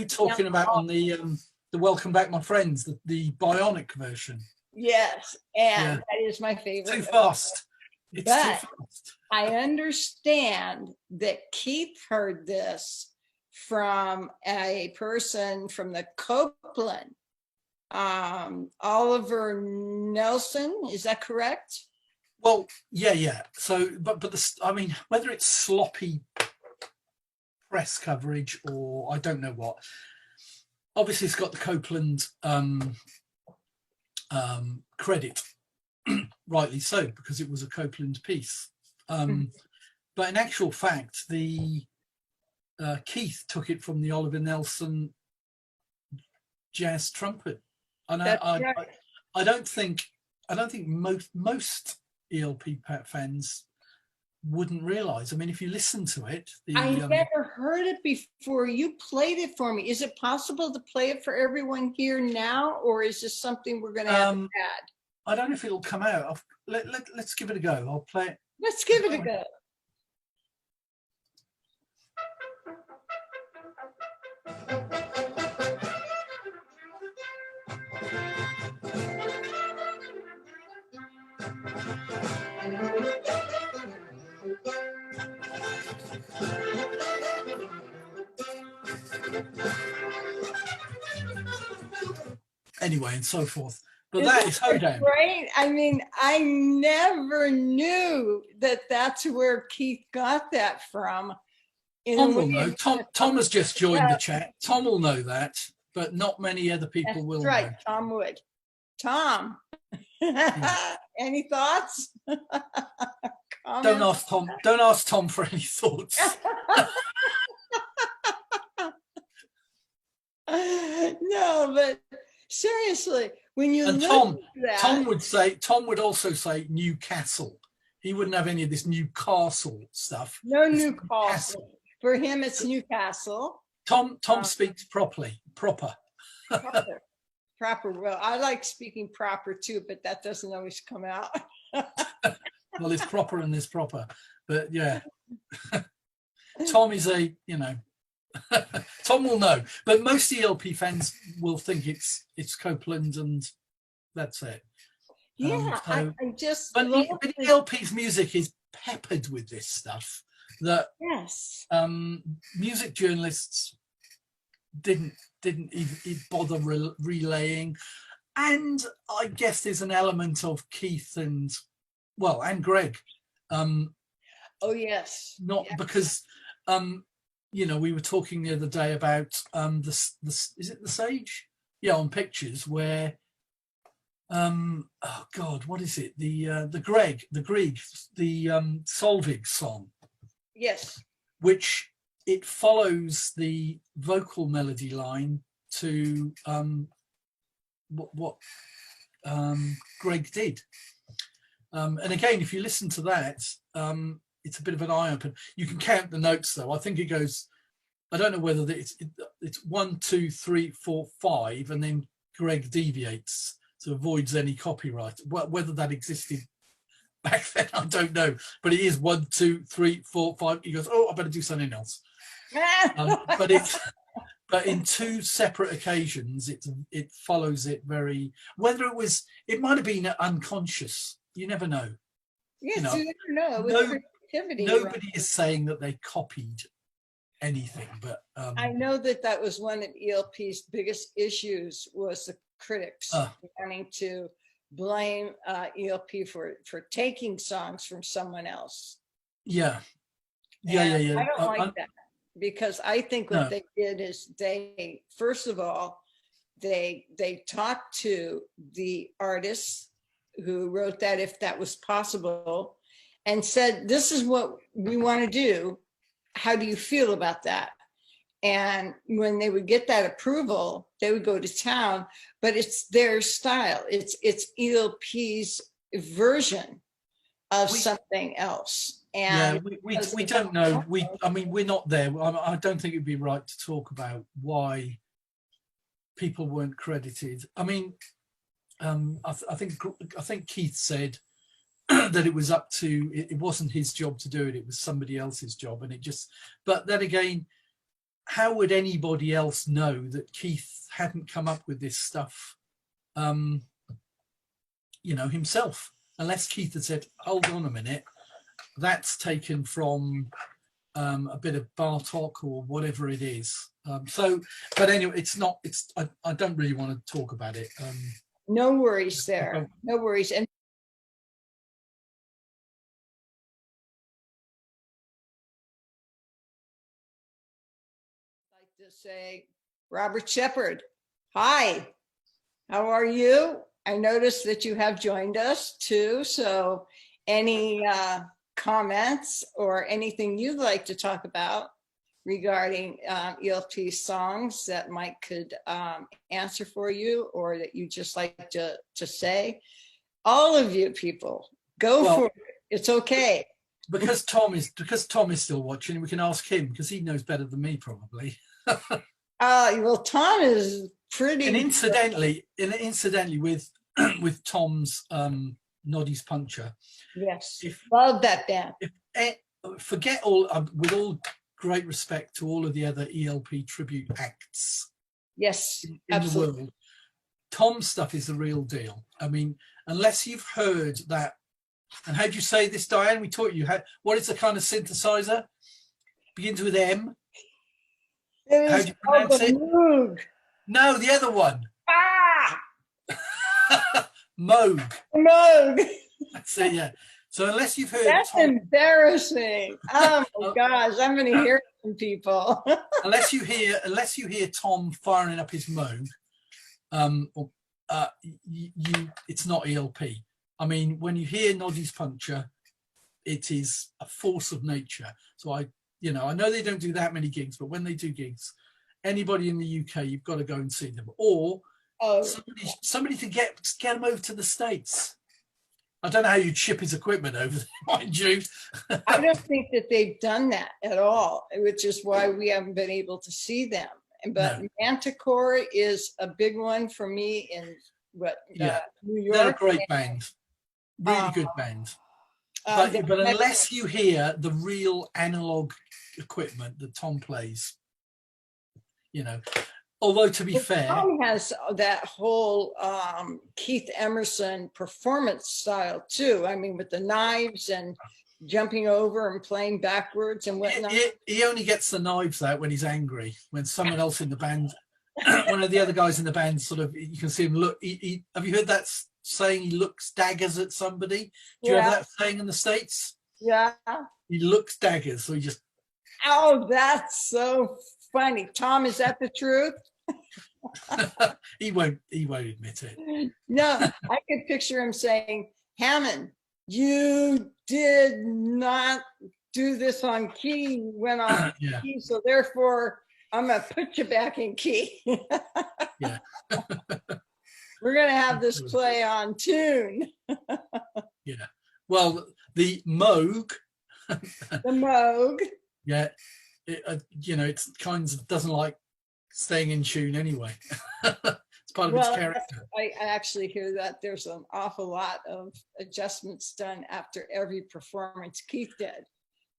Speaker 3: talking about on the Welcome Back, My Friends, the bionic version.
Speaker 2: Yes, and that is my favorite.
Speaker 3: Too fast. It's
Speaker 2: but
Speaker 3: too fast.
Speaker 2: I understand that Keith heard this from a person from the Copeland, Oliver Nelson. Is that correct?
Speaker 3: Well, yeah. So, but I mean, whether it's sloppy press coverage or I don't know what. Obviously, it's got the Copeland credit, rightly so, because it was a Copeland piece. But in actual fact, the Keith took it from the Oliver Nelson jazz trumpet, and I don't think most ELP fans wouldn't realize. I mean, if you listen to it,
Speaker 2: I never heard it before. You played it for me. Is it possible to play it for everyone here now, or is this something we're going to have to add?
Speaker 3: I don't know if it'll come out. Let's give it a go. I'll play it.
Speaker 2: Let's give it a go.
Speaker 3: Anyway, and so forth. But that is Hoedown.
Speaker 2: Right? I mean, I never knew that that's where Keith got that from.
Speaker 3: Tom will know. Tom has just joined the chat. Tom will know that, but not many other people will know.
Speaker 2: Right, Tom would. Tom, any thoughts?
Speaker 3: Don't ask Tom. Don't ask Tom for any thoughts.
Speaker 2: No, but seriously, when you
Speaker 3: and
Speaker 2: look at that,
Speaker 3: Tom would also say Newcastle. He wouldn't have any of this Newcastle stuff.
Speaker 2: No, Newcastle. For him, it's Newcastle.
Speaker 3: Tom speaks proper.
Speaker 2: Proper. Well, I like speaking proper too, but that doesn't always come out.
Speaker 3: Well, it's proper and there's proper, but yeah. Tom is Tom will know, but most ELP fans will think it's Copeland and that's it.
Speaker 2: Yeah, I just.
Speaker 3: But ELP's music is peppered with this stuff that music journalists didn't even bother relaying, and I guess there's an element of Keith and Greg.
Speaker 2: Oh yes.
Speaker 3: Because we were talking the other day about is it the Sage? Yeah, on Pictures where oh God, what is it? The Grieg, the Solvig song.
Speaker 2: Yes.
Speaker 3: Which it follows the vocal melody line to what Greg did. And again, if you listen to that, it's a bit of an eye opener. You can count the notes though. I think it goes. I don't know whether it's 1, 2, 3, 4, 5, and then Greg deviates to avoid any copyright. Whether that existed back then, I don't know. But it is 1, 2, 3, 4, 5. He goes, oh, I better do something else. But in two separate occasions, it follows it very. Whether it might have been unconscious. You never know.
Speaker 2: Yes, you never know.
Speaker 3: Nobody is saying that they copied anything, but
Speaker 2: I know that was one of ELP's biggest issues was the critics wanting to blame ELP for taking songs from someone else.
Speaker 3: Yeah.
Speaker 2: I don't like that because I think what they did is they, first of all, they talked to the artists who wrote that, if that was possible, and said, this is what we want to do. How do you feel about that? And when they would get that approval, they would go to town, but it's their style. It's ELP's version of something else. And
Speaker 3: yeah, we don't know. I mean, we're not there. I don't think it'd be right to talk about why people weren't credited. I mean, I think Keith said that it was up to, it wasn't his job to do it. It was somebody else's job, and it just. But then again, how would anybody else know that Keith hadn't come up with this stuff, himself? Unless Keith had said, hold on a minute, that's taken from a bit of Bartok or whatever it is. But anyway, I don't really want to talk about it.
Speaker 2: no worries there, no worries. And to say, Robert Shepard, hi, how are you? I noticed that you have joined us too. So any comments or anything you'd like to talk about regarding ELP songs that Mike could answer for you, or that you just like to say? All of you people, go for it. It's okay.
Speaker 3: Because Tom is still watching, we can ask him, because he knows better than me probably.
Speaker 2: Well, Tom is pretty.
Speaker 3: And incidentally, with Tom's Noddy's Puncture.
Speaker 2: Yes, love that band.
Speaker 3: Forget all, with all great respect to all of the other ELP tribute acts.
Speaker 2: Yes,
Speaker 3: in
Speaker 2: absolutely.
Speaker 3: the world, Tom's stuff is the real deal. I mean, unless you've heard that. And how do you say this, Dyanne? We taught you what is the kind of synthesizer? Begins with M. How do you pronounce it?
Speaker 2: Moog.
Speaker 3: No, the other one. Moog.
Speaker 2: Moog.
Speaker 3: That's it, yeah. So unless you've heard
Speaker 2: That's
Speaker 3: Tom,
Speaker 2: embarrassing. Oh my gosh, I'm going to hear it from people.
Speaker 3: unless you hear Tom firing up his Moog, it's not ELP. I mean, when you hear Noddy's Puncture, it is a force of nature. So I know they don't do that many gigs, but when they do gigs, anybody in the UK, you've got to go and see them, or somebody to get them over to the States. I don't know how you'd ship his equipment over there, mind you.
Speaker 2: I don't think that they've done that at all, which is why we haven't been able to see them. But no. Manticore is a big one for me in New York.
Speaker 3: They're a great band, really good band. But unless you hear the real analog equipment that Tom plays, although to be fair,
Speaker 2: Tom has that whole Keith Emerson performance style too. I mean, with the knives and jumping over and playing backwards and whatnot.
Speaker 3: He only gets the knives out when he's angry, when someone else in the band, one of the other guys in the band, sort of, you can see him look. Have you heard that saying? He looks daggers at somebody. Do you have that saying in the States?
Speaker 2: Yeah. He
Speaker 3: looks daggers, so he just.
Speaker 2: Oh, that's so funny. Tom, is that the truth?
Speaker 3: He won't admit it.
Speaker 2: No, I could picture him saying, Hammond, you did not do this on key. You went off key, so therefore I'm gonna put you back in key.
Speaker 3: Yeah.
Speaker 2: We're gonna have this play on tune.
Speaker 3: Yeah. Well, the Moog.
Speaker 2: The Moog.
Speaker 3: Yeah. It kind of doesn't like staying in tune anyway. It's part of its character.
Speaker 2: I actually hear that there's an awful lot of adjustments done after every performance Keith did.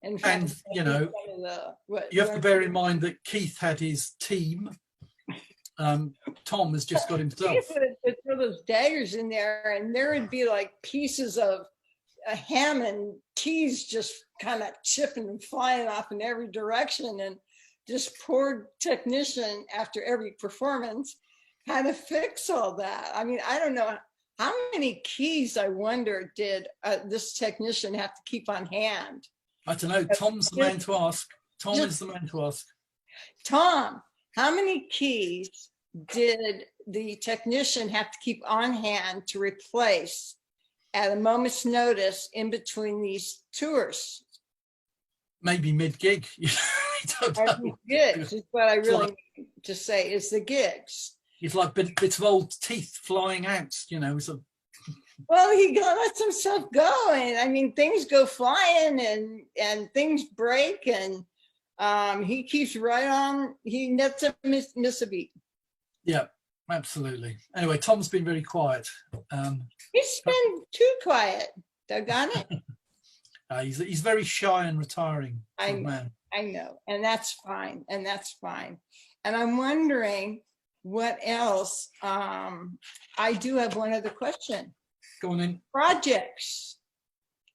Speaker 2: In fact,
Speaker 3: you have to bear in mind that Keith had his team. Tom has just got himself.
Speaker 2: Keith would throw those daggers in there, and there would be like pieces of a Hammond keys just kind of chipping and flying off in every direction, and this poor technician after every performance had to fix all that. I mean, I don't know how many keys, I wonder, did this technician have to keep on hand?
Speaker 3: I don't know. Tom's the man to ask. Tom is the man to ask.
Speaker 2: Tom, how many keys did the technician have to keep on hand to replace at a moment's notice in between these tours?
Speaker 3: Maybe mid-gig. You don't
Speaker 2: Are
Speaker 3: know.
Speaker 2: these gigs is what I
Speaker 3: It's
Speaker 2: really
Speaker 3: like-
Speaker 2: need to say, is the gigs.
Speaker 3: It's like bits of old teeth flying out, you know. So
Speaker 2: Well, he lets himself go, and I mean, things go flying, and things break, and he keeps right on. He never miss a beat.
Speaker 3: yeah, absolutely. Anyway, Tom's been very quiet.
Speaker 2: He's been too quiet. Doggone it.
Speaker 3: He's very shy and retiring sort of man.
Speaker 2: I know, and that's fine, and that's fine. And I'm wondering what else. I do have one other question.
Speaker 3: Go on in.
Speaker 2: Projects.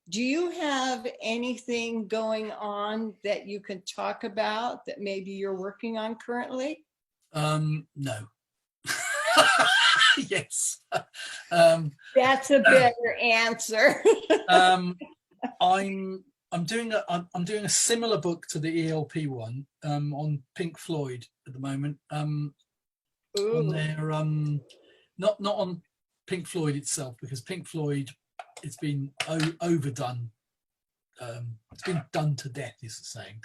Speaker 2: Do you have anything going on that you can talk about that maybe you're working on currently?
Speaker 3: No. Yes.
Speaker 2: That's a better answer.
Speaker 3: I'm doing a similar book to the ELP one on Pink Floyd at the moment. On their not on Pink Floyd itself, because Pink Floyd, it's been overdone. It's been done to death, is the saying.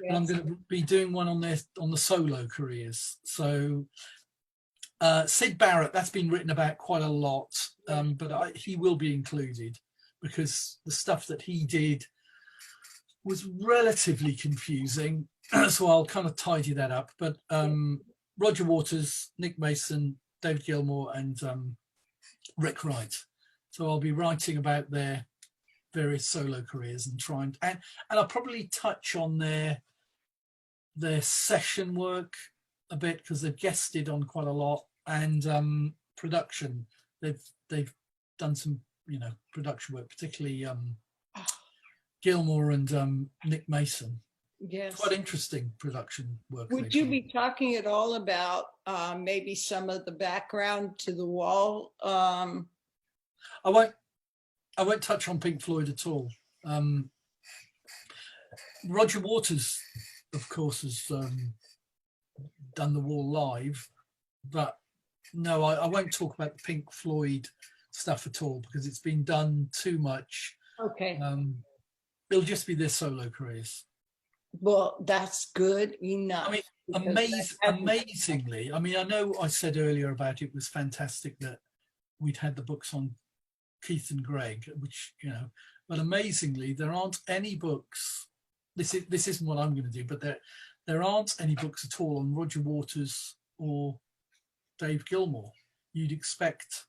Speaker 2: Yes.
Speaker 3: And I'm going to be doing one on the solo careers. So Sid Barrett, that's been written about quite a lot, but he will be included because the stuff that he did was relatively confusing. So I'll kind of tidy that up. But Roger Waters, Nick Mason, David Gilmour, and Rick Wright. So I'll be writing about their various solo careers and and I'll probably touch on their session work a bit, because they've guested on quite a lot, and production. They've done some, you know, production work, particularly Gilmour and Nick Mason.
Speaker 2: Yes.
Speaker 3: Quite interesting production work.
Speaker 2: Would you be talking at all about maybe some of the background to the wall?
Speaker 3: I won't touch on Pink Floyd at all. Roger Waters, of course, has done the wall live, but no, I won't talk about the Pink Floyd stuff at all, because it's been done too much.
Speaker 2: Okay.
Speaker 3: It'll just be their solo careers.
Speaker 2: Well, that's good enough.
Speaker 3: I mean, amazingly, I mean, I know I said earlier about it was fantastic that we'd had the books on Keith and Greg, which, you know, but amazingly, there aren't any books. This isn't what I'm going to do, but there aren't any books at all on Roger Waters or Dave Gilmour. You'd expect.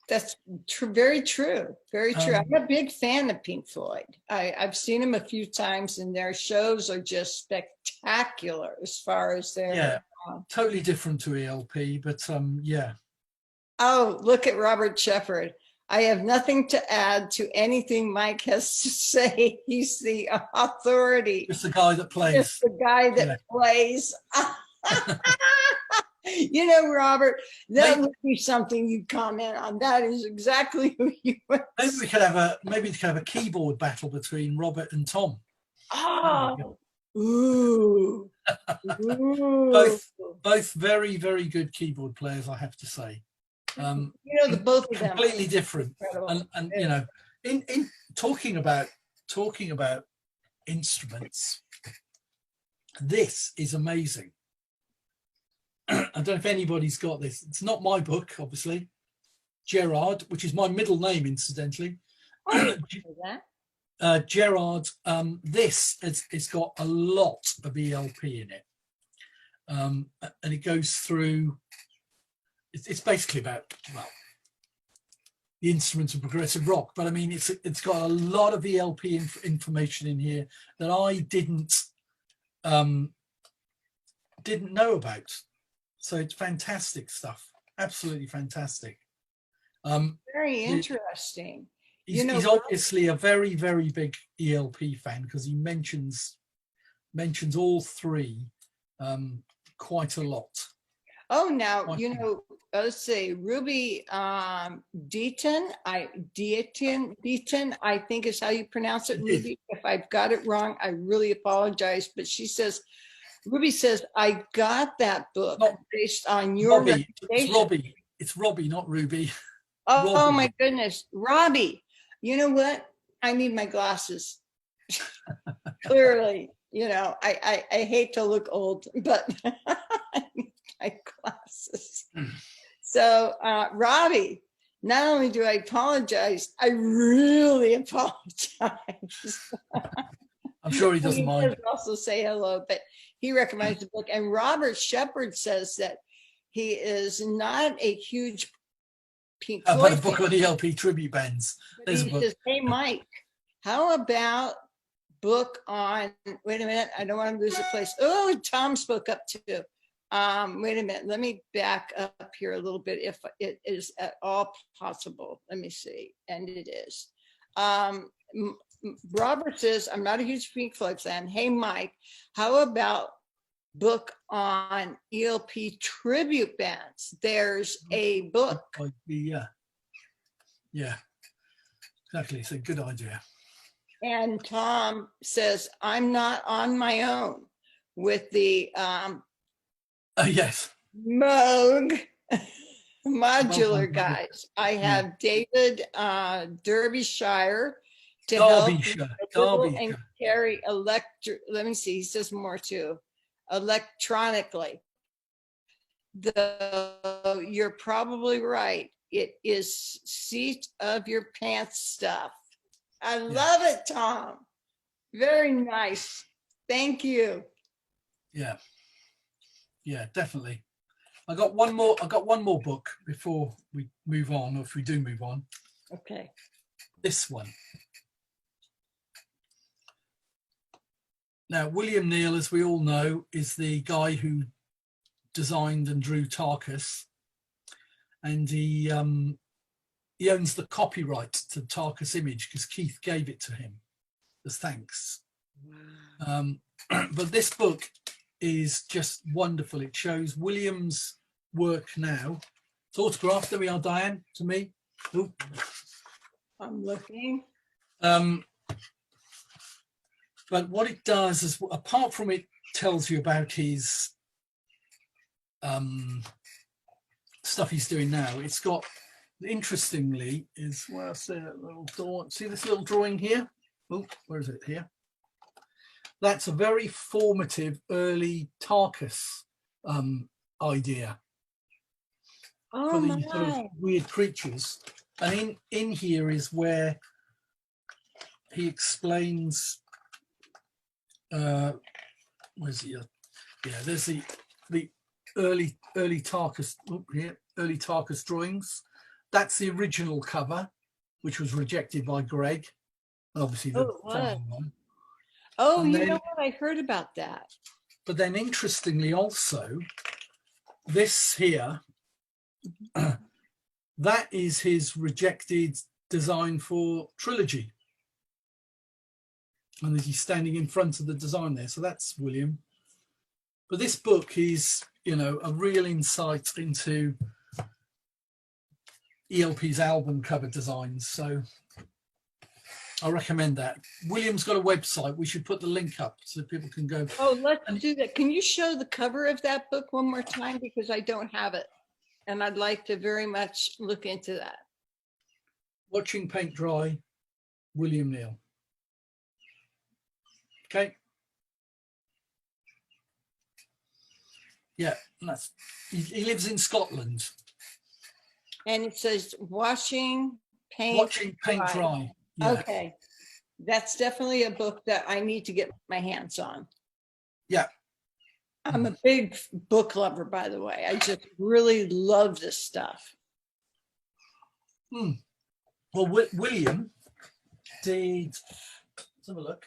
Speaker 2: That's very true. Very true. I'm a big fan of Pink Floyd. I've seen them a few times, and their shows are just spectacular as far as their.
Speaker 3: Totally different to ELP, but yeah.
Speaker 2: Oh, look at Robert Shepard. I have nothing to add to anything Mike has to say. He's the authority.
Speaker 3: It's the guy that plays.
Speaker 2: It's the guy that plays. You know, Robert, that would be something you'd comment on. That is exactly who you were.
Speaker 3: Maybe we could have a keyboard battle between Robert and Tom.
Speaker 2: Oh, ooh.
Speaker 3: Both very, very good keyboard players, I have to say.
Speaker 2: You know, the both of them
Speaker 3: completely different. And you know, in talking about instruments, this is amazing. I don't know if anybody's got this. It's not my book, obviously. Gerard, which is my middle name, incidentally. Gerard, this it's got a lot of ELP in it, and it goes through. It's basically about, well, the instruments of progressive rock, but I mean it's got a lot of ELP information in here that I didn't know about. So it's fantastic stuff, absolutely fantastic.
Speaker 2: Very interesting.
Speaker 3: He's obviously a very, very big ELP fan, because he mentions all three quite a lot.
Speaker 2: Oh, now, you know, let's say Ruby Deaton, I think is how you pronounce it, Ruby. If I've got it wrong, I really apologize. But she says, Ruby says, I got that book
Speaker 3: Not
Speaker 2: based on your
Speaker 3: Robbie. It's
Speaker 2: recommendation.
Speaker 3: Robbie. It's Robbie, not Ruby.
Speaker 2: Oh,
Speaker 3: Robbie.
Speaker 2: my goodness. Robbie, you know what? I need my glasses. Clearly, you know, I hate to look old, but I need my glasses. So, Robbie, not only do I apologize, I really apologize.
Speaker 3: I'm sure he doesn't mind.
Speaker 2: Does also say hello, but he recommends the book. And Robert Shepard says that he is not a huge Pink
Speaker 3: How
Speaker 2: Floyd
Speaker 3: about a book
Speaker 2: fan,
Speaker 3: on ELP tribute bands?
Speaker 2: but
Speaker 3: There's a
Speaker 2: he
Speaker 3: book.
Speaker 2: says, hey, Mike, how about book on, wait a minute, I don't want to lose the place. Oh, Tom spoke up too. Wait a minute, let me back up here a little bit if it is at all possible. Let me see, and it is. Robert says, I'm not a huge Pink Floyd fan. Hey, Mike, how about book on ELP tribute bands? There's a book.
Speaker 3: Yeah, exactly. It's a good idea.
Speaker 2: And Tom says, I'm not on my own with the
Speaker 3: Yes.
Speaker 2: Moog modular guys. I have David Derbyshire to help and carry let me see, he says more too, electronically. You're probably right. It is seat of your pants stuff. I love it, Tom. Very nice. Thank you.
Speaker 3: Yeah, definitely. I got one more book before we move on, or if we do move on.
Speaker 2: Okay.
Speaker 3: This one. Now, William Neal, as we all know, is the guy who designed and drew Tarkus, and he owns the copyright to Tarkus image because Keith gave it to him as thanks. Wow. But this book is just wonderful. It shows William's work now. It's autographed. There we are, Dyanne, to me. Ooh.
Speaker 2: I'm looking.
Speaker 3: But what it does is, apart from it tells you about his stuff he's doing now, it's got, interestingly, is where I see that little drawing. See this little drawing here? Oh, where is it? Here. That's a very formative early Tarkus idea for these sort of weird creatures. And in here is where he explains. Where's the? Yeah, there's the early Tarkus. Oh, here, early Tarkus drawings. That's the original cover, which was rejected by Greg. Obviously, the following one.
Speaker 2: Oh, you know what? I heard about that.
Speaker 3: But then, interestingly, also this here, that is his rejected design for Trilogy. And he's standing in front of the design there. So that's William. But this book is, you know, a real insight into ELP's album cover designs. So I recommend that. William's got a website. We should put the link up so people can go.
Speaker 2: Oh, let's do that. Can you show the cover of that book one more time? Because I don't have it. And I'd like to very much look into that.
Speaker 3: Watching Paint Dry, William Neal. Okay. Yeah, that's, he lives in Scotland.
Speaker 2: And it says Watching Paint
Speaker 3: Dry. Yeah.
Speaker 2: Okay. That's definitely a book that I need to get my hands on.
Speaker 3: Yeah.
Speaker 2: I'm a big book lover, by the way. I just really love this stuff.
Speaker 3: Well, William did, let's have a look.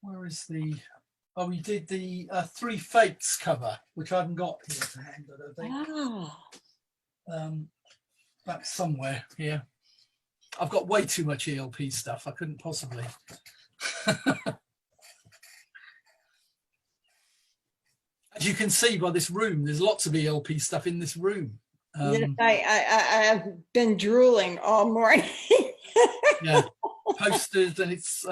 Speaker 3: Where is the, oh, he did the Three Fates cover, which I haven't got here to hand, I don't think. That's somewhere here. I've got way too much ELP stuff. I couldn't possibly. As you can see by this room, there's lots of ELP stuff in this room.
Speaker 2: Yes, I have been drooling all morning.
Speaker 3: Yeah, posters, and it's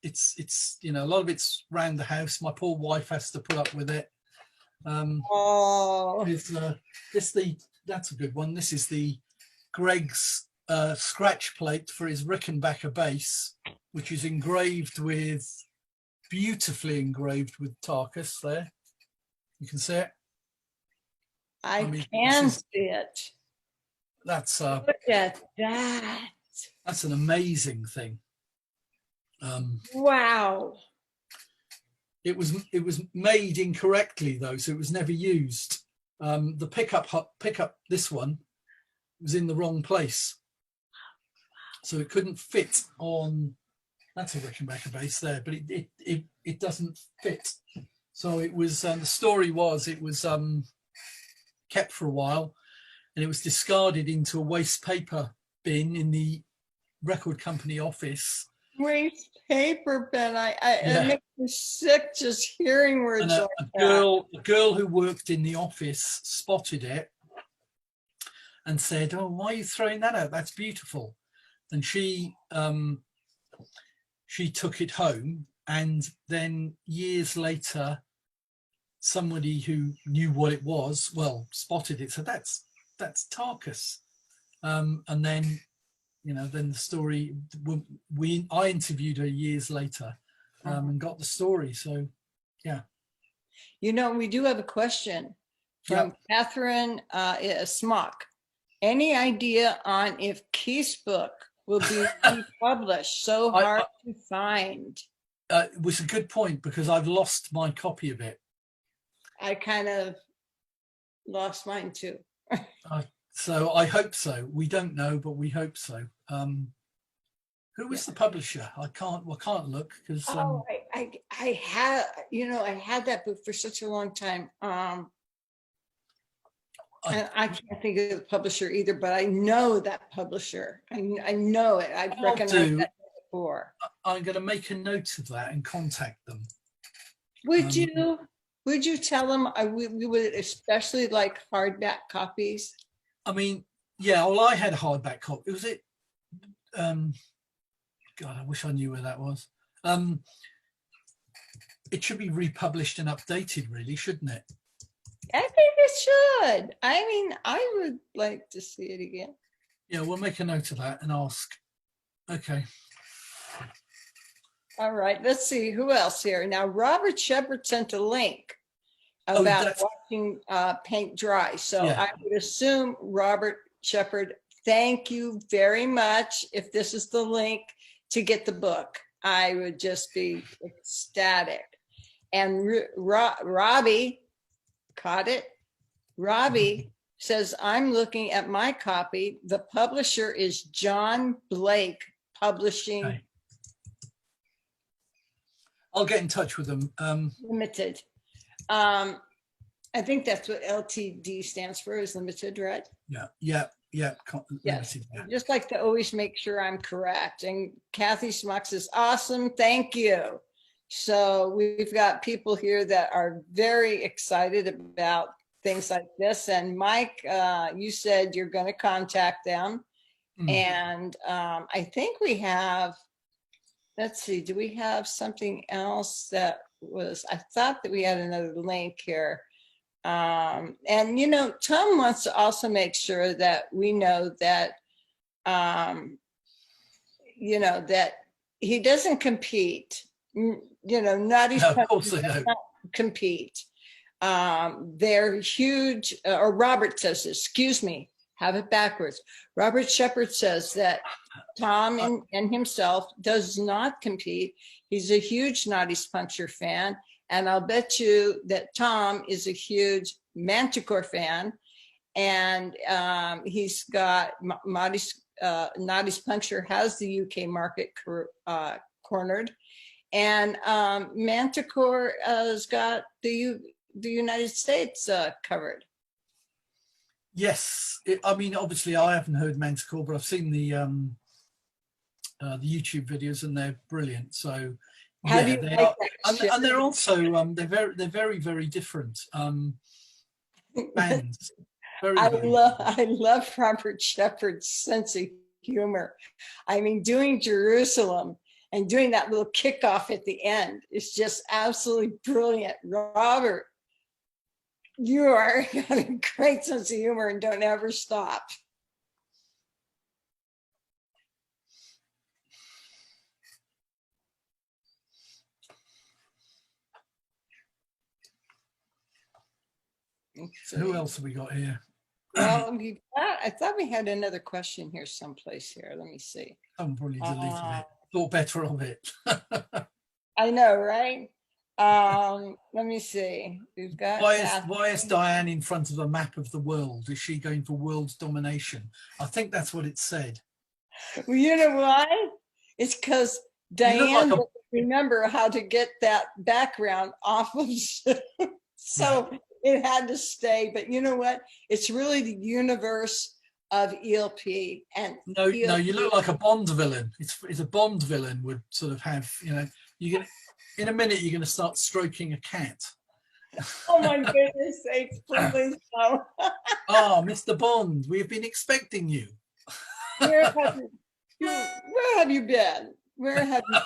Speaker 3: it's you know, a lot of it's round the house. My poor wife has to put up with it.
Speaker 2: Oh,
Speaker 3: That's a good one. This is the Greg's scratch plate for his Rickenbacker bass, which is beautifully engraved with Tarkus there. You can see it.
Speaker 2: I can see it.
Speaker 3: That's
Speaker 2: Look at that.
Speaker 3: that's an amazing thing.
Speaker 2: Wow.
Speaker 3: It was made incorrectly though, so it was never used. The pickup, this one was in the wrong place, so it couldn't fit on. That's a Rickenbacker bass there, but it doesn't fit. So it was the story was it was kept for a while, and it was discarded into a waste paper bin in the record company office.
Speaker 2: Waste paper bin. It makes me sick just hearing words
Speaker 3: And
Speaker 2: like that.
Speaker 3: a girl who worked in the office spotted it and said, "Oh, why are you throwing that out? That's beautiful." And she took it home, and then years later, somebody who knew what it was, spotted it, said, "That's Tarkus." And then, then the story. I interviewed her years later, and got the story. So, yeah.
Speaker 2: We do have a question from Catherine Smock. Any idea on if Keith's book will be republished? So hard to find.
Speaker 3: It was a good point, because I've lost my copy of it.
Speaker 2: I kind of lost mine too.
Speaker 3: So I hope so. We don't know, but we hope so. Who was the publisher? I can't look because.
Speaker 2: I had that book for such a long time. And I can't think of the publisher either, but I know that publisher. I know it. I've recognized that before.
Speaker 3: I'm going to make a note of that and contact them.
Speaker 2: Would you tell them we would especially like hardback copies?
Speaker 3: I mean, yeah. Well, I had a hardback copy. Was it? God, I wish I knew where that was. It should be republished and updated, really, shouldn't it?
Speaker 2: I think it should. I mean, I would like to see it again.
Speaker 3: Yeah, we'll make a note of that and ask. Okay.
Speaker 2: All right, let's see who else here. Now, Robert Shepard sent a link about watching paint dry. So I would assume, Robert Shepard, thank you very much. If this is the link to get the book, I would just be ecstatic. And Robbie caught it. Robbie says, I'm looking at my copy. The publisher is John Blake Publishing.
Speaker 3: Okay. I'll get in touch with them.
Speaker 2: Limited. I think that's what LTD stands for, is limited, right?
Speaker 3: Yeah.
Speaker 2: Yes.
Speaker 3: Limited, yeah.
Speaker 2: Just like to always make sure I'm correct. And Kathy Smock says, awesome, thank you. So we've got people here that are very excited about things like this. And Mike, you said you're going to contact them. And I think we have, let's see, do we have something else that was, I thought that we had another link here. And, Tom wants to also make sure that we know that, that he doesn't compete. Naughty Punch does not compete. They're huge, or Robert says, excuse me, have it backwards. Robert Shepard says that Tom and himself does not compete. He's a huge Naughty Puncher fan. And I'll bet you that Tom is a huge Manticore fan. And he's got Naughty Puncher has the UK market cornered. And Manticore has got the United States covered.
Speaker 3: Yes, obviously I haven't heard Manticore, but I've seen the YouTube videos and they're brilliant. So
Speaker 2: how do you like that?
Speaker 3: And they're also they're very, very different bands.
Speaker 2: I love Robert Shepard's sense of humor. I mean, doing Jerusalem and doing that little kickoff at the end is just absolutely brilliant. Robert, you are have a great sense of humor and don't ever stop.
Speaker 3: Who else have we got here?
Speaker 2: Well, I thought we had another question here someplace here. Let me see.
Speaker 3: I'm probably deleted it. Thought better of it.
Speaker 2: I know, right? Let me see. We've got
Speaker 3: why is Dyanne in front of a map of the world? Is she going for world domination? I think that's what it said.
Speaker 2: Well, you know why? It's because Dyanne doesn't remember how to get that background off of so it had to stay. But you know what? It's really the universe of ELP. And
Speaker 3: no, you look like a Bond villain. It's a Bond villain would sort of have, you know, in a minute you're going to start stroking a cat.
Speaker 2: Oh my goodness sakes, please no.
Speaker 3: Oh, Mr. Bond, we have been expecting you.
Speaker 2: Where have you been? Where have you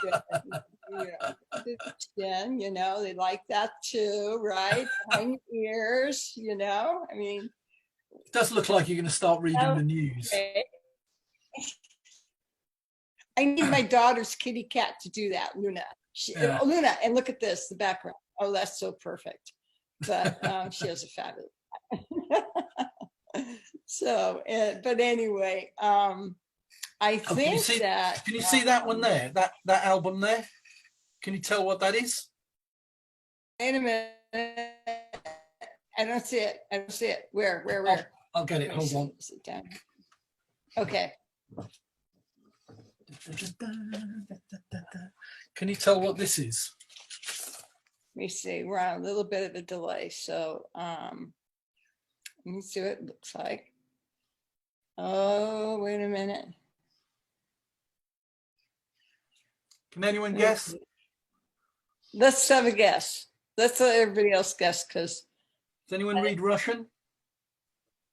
Speaker 2: been? You know, they like that too, right? Behind your ears, you know. I mean,
Speaker 3: it does look like you're going to start reading the news.
Speaker 2: I need my daughter's kitty cat to do that, Luna. Luna, and look at this, the background. Oh, that's so perfect. But she has a fabulous. So, but anyway, I think can you see that one there? That album there? Can you tell what that is? Wait a minute. I don't see it. I don't see it. Where?
Speaker 3: I'll get it. Hold on.
Speaker 2: Sit down. Okay.
Speaker 3: Can you tell what this is?
Speaker 2: Let me see. We're on a little bit of a delay, so let me see what it looks like. Oh, wait a minute.
Speaker 3: Can anyone guess?
Speaker 2: Let's have a guess. Let's let everybody else guess, because.
Speaker 3: Does anyone read Russian?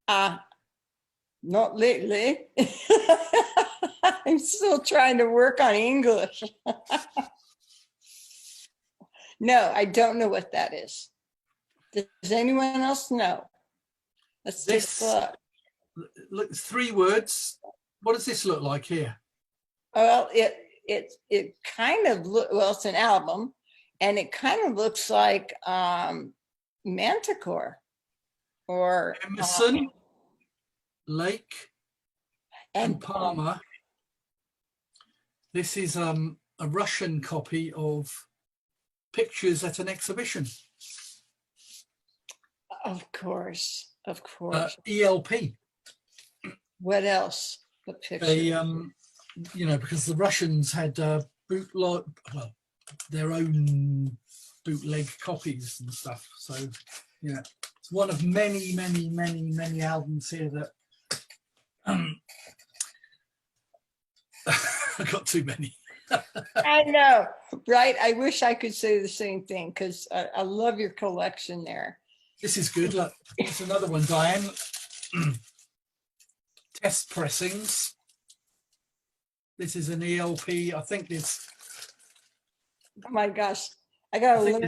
Speaker 2: Not lately. I'm still trying to work on English. No, I don't know what that is. Does anyone else know? Let's take a look.
Speaker 3: Look, 3 words. What does this look like here?
Speaker 2: Well, it kind of well, it's an album, and it kind of looks like Manticore or
Speaker 3: Emerson, Lake, and Palmer. This is a Russian copy of Pictures at an Exhibition.
Speaker 2: Of course.
Speaker 3: ELP.
Speaker 2: What else? What pictures?
Speaker 3: They, you know, because the Russians had their own bootleg copies and stuff. So, yeah, it's one of many albums here that I got too many.
Speaker 2: I know, right? I wish I could say the same thing, because I love your collection there.
Speaker 3: This is good. Look, it's another one, Dyanne. Test pressings. This is an ELP. I think this.
Speaker 2: Oh my gosh, I got to look.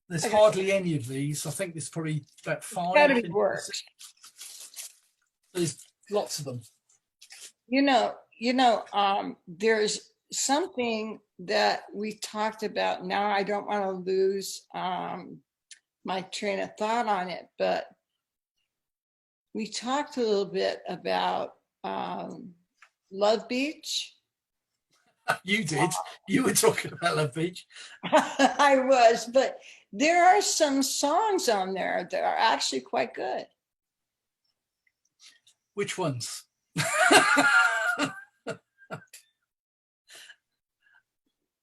Speaker 3: There's hardly any of these. I think there's probably about 5.
Speaker 2: Got to be worse.
Speaker 3: There's lots of them.
Speaker 2: You know, there's something that we talked about. Now I don't want to lose my train of thought on it, but we talked a little bit about Love Beach.
Speaker 3: You did. You were talking about Love Beach.
Speaker 2: I was, but there are some songs on there that are actually quite good.
Speaker 3: Which ones?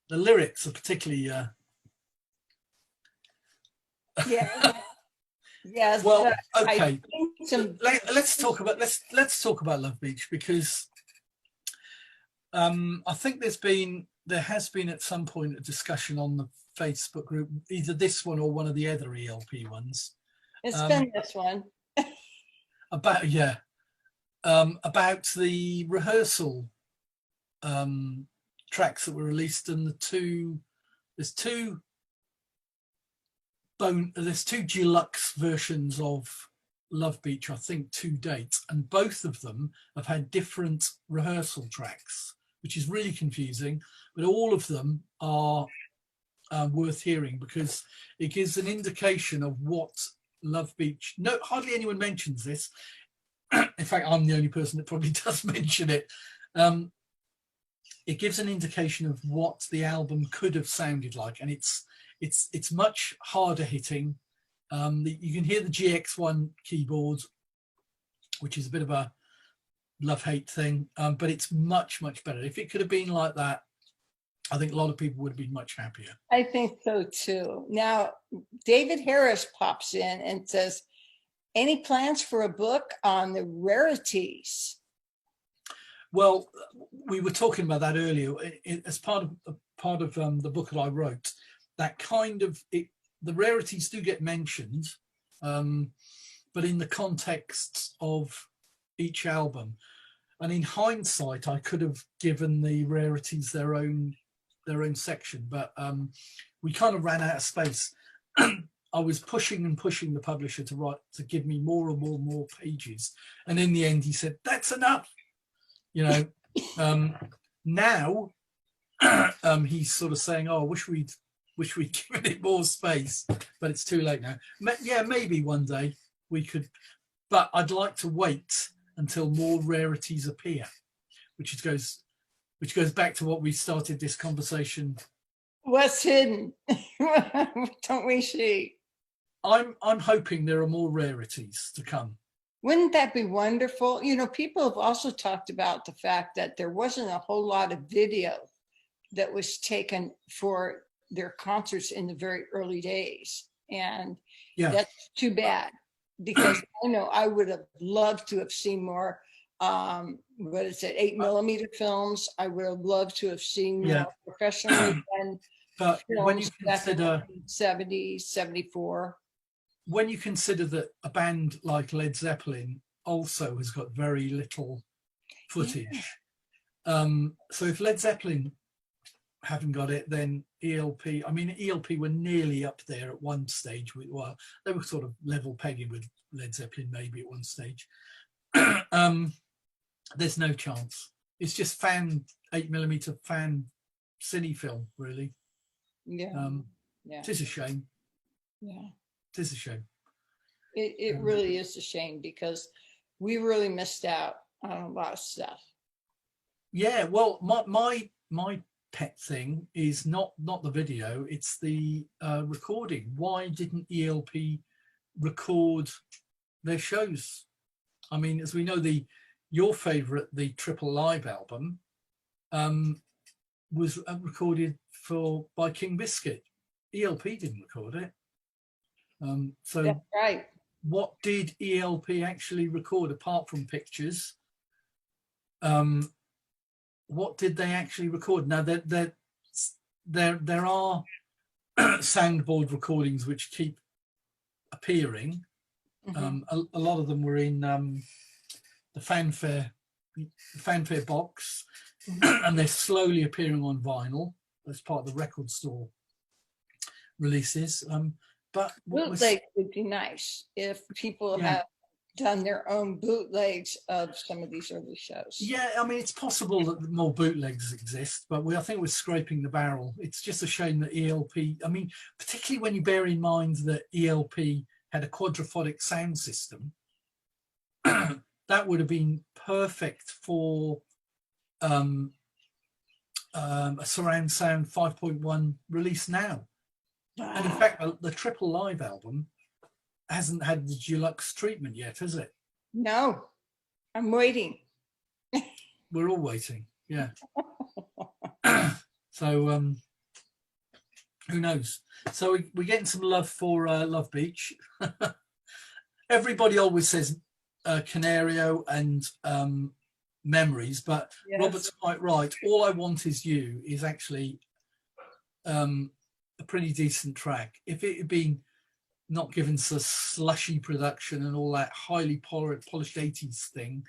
Speaker 3: The lyrics are particularly
Speaker 2: yeah. Yes.
Speaker 3: Well, okay.
Speaker 2: Let's
Speaker 3: talk about Love Beach, because I think there has been at some point a discussion on the Facebook group, either this one or one of the other ELP ones.
Speaker 2: It's been this one.
Speaker 3: about the rehearsal tracks that were released, and there's two deluxe versions of Love Beach, I think, to date, and both of them have had different rehearsal tracks, which is really confusing, but all of them are worth hearing because it gives an indication of what Love Beach, no, hardly anyone mentions this. In fact, I'm the only person that probably does mention it. It gives an indication of what the album could have sounded like, and it's much harder hitting. You can hear the GX1 keyboard, which is a bit of a love-hate thing, but it's much, much better. If it could have been like that, I think a lot of people would have been much happier.
Speaker 2: I think so too. Now, David Harris pops in and says, any plans for a book on the rarities?
Speaker 3: Well, we were talking about that earlier. As part of the book that I wrote, that kind of, the rarities do get mentioned, but in the context of each album. And in hindsight, I could have given the rarities their own section, but we kind of ran out of space. I was pushing the publisher to give me more and more pages, and in the end he said, that's enough, you know. Now he's sort of saying, oh, I wish we'd given it more space, but it's too late now. Yeah, maybe one day we could, but I'd like to wait until more rarities appear, which goes back to what we started this conversation.
Speaker 2: What's hidden? Don't we see?
Speaker 3: I'm hoping there are more rarities to come.
Speaker 2: Wouldn't that be wonderful? You know, people have also talked about the fact that there wasn't a whole lot of video that was taken for their concerts in the very early days. And
Speaker 3: yeah,
Speaker 2: that's too bad, because I know I would have loved to have seen more, 8mm films. I would have loved to have seen more professionally done.
Speaker 3: But when you consider
Speaker 2: 70s, 74.
Speaker 3: When you consider that a band like Led Zeppelin also has got very little footage. So if Led Zeppelin haven't got it, then ELP, I mean, ELP were nearly up there at one stage. Well, they were sort of level pegging with Led Zeppelin maybe at one stage. There's no chance. It's just 8mm fan cine film, really.
Speaker 2: Yeah.
Speaker 3: It is a shame.
Speaker 2: Yeah.
Speaker 3: It is a shame.
Speaker 2: It really is a shame, because we really missed out on a lot of stuff.
Speaker 3: Yeah, well, my pet thing is not the video, it's the recording. Why didn't ELP record their shows? I mean, as we know, your favorite, the Triple Live album, was recorded by King Biscuit. ELP didn't record it. So
Speaker 2: that's right.
Speaker 3: What did ELP actually record apart from pictures? What did they actually record? Now there are soundboard recordings which keep appearing. A lot of them were in the fanfare box, and they're slowly appearing on vinyl as part of the record store releases. But
Speaker 2: bootleg would be nice if people have done their own bootlegs of some of these early shows. Yeah,
Speaker 3: I mean, it's possible that more bootlegs exist, but I think we're scraping the barrel. It's just a shame that ELP, I mean, particularly when you bear in mind that ELP had a quadraphonic sound system, that would have been perfect for a surround sound 5.1 release now. And in fact, the Triple Live album hasn't had the deluxe treatment yet, has it?
Speaker 2: No, I'm waiting.
Speaker 3: We're all waiting, yeah. So who knows? So we're getting some love for Love Beach. Everybody always says Canario and Memories, but yes. Robert's quite right. All I Want Is You is actually a pretty decent track. If it had been not given so slushy production and all that highly polished 80s thing,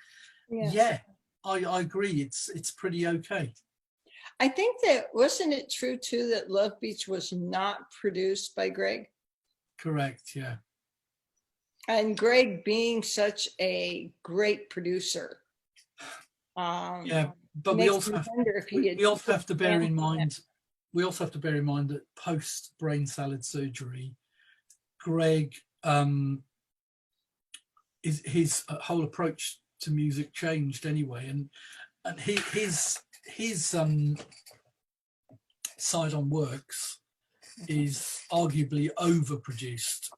Speaker 3: yes. Yeah, I agree. It's pretty okay.
Speaker 2: I think that, wasn't it true too that Love Beach was not produced by Greg?
Speaker 3: Correct. Yeah.
Speaker 2: And Greg being such a great producer.
Speaker 3: Yeah, but we
Speaker 2: Makes
Speaker 3: also
Speaker 2: me
Speaker 3: have
Speaker 2: wonder if he had.
Speaker 3: we also have to bear in mind that post brain salad surgery, Greg his whole approach to music changed anyway, and his side on works is arguably overproduced.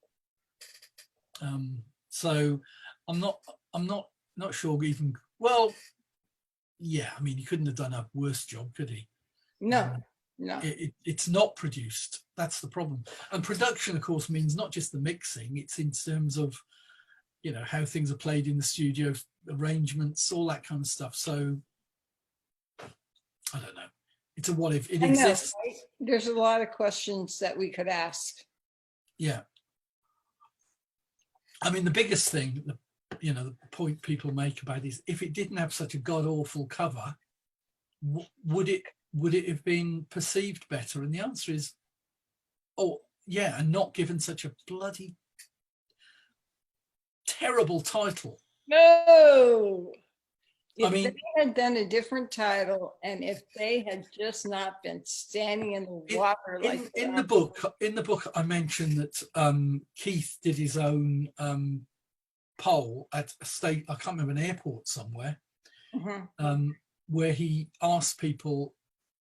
Speaker 3: So I'm not sure even, well, yeah, I mean, he couldn't have done a worse job, could he?
Speaker 2: No, no.
Speaker 3: It's not produced. That's the problem. And production, of course, means not just the mixing. It's in terms of, how things are played in the studio, arrangements, all that kind of stuff. So I don't know. It's a what if. It exists.
Speaker 2: Right? There's a lot of questions that we could ask.
Speaker 3: Yeah. I mean, the biggest thing, the point people make about it is, if it didn't have such a god awful cover, would it have been perceived better? And the answer is, oh yeah, and not given such a bloody terrible title.
Speaker 2: No.
Speaker 3: I
Speaker 2: If
Speaker 3: mean,
Speaker 2: they had done a different title, and if they had just not been standing in the water
Speaker 3: in the book, I mentioned that Keith did his own poll at a state, I can't remember, an airport somewhere, where he asked people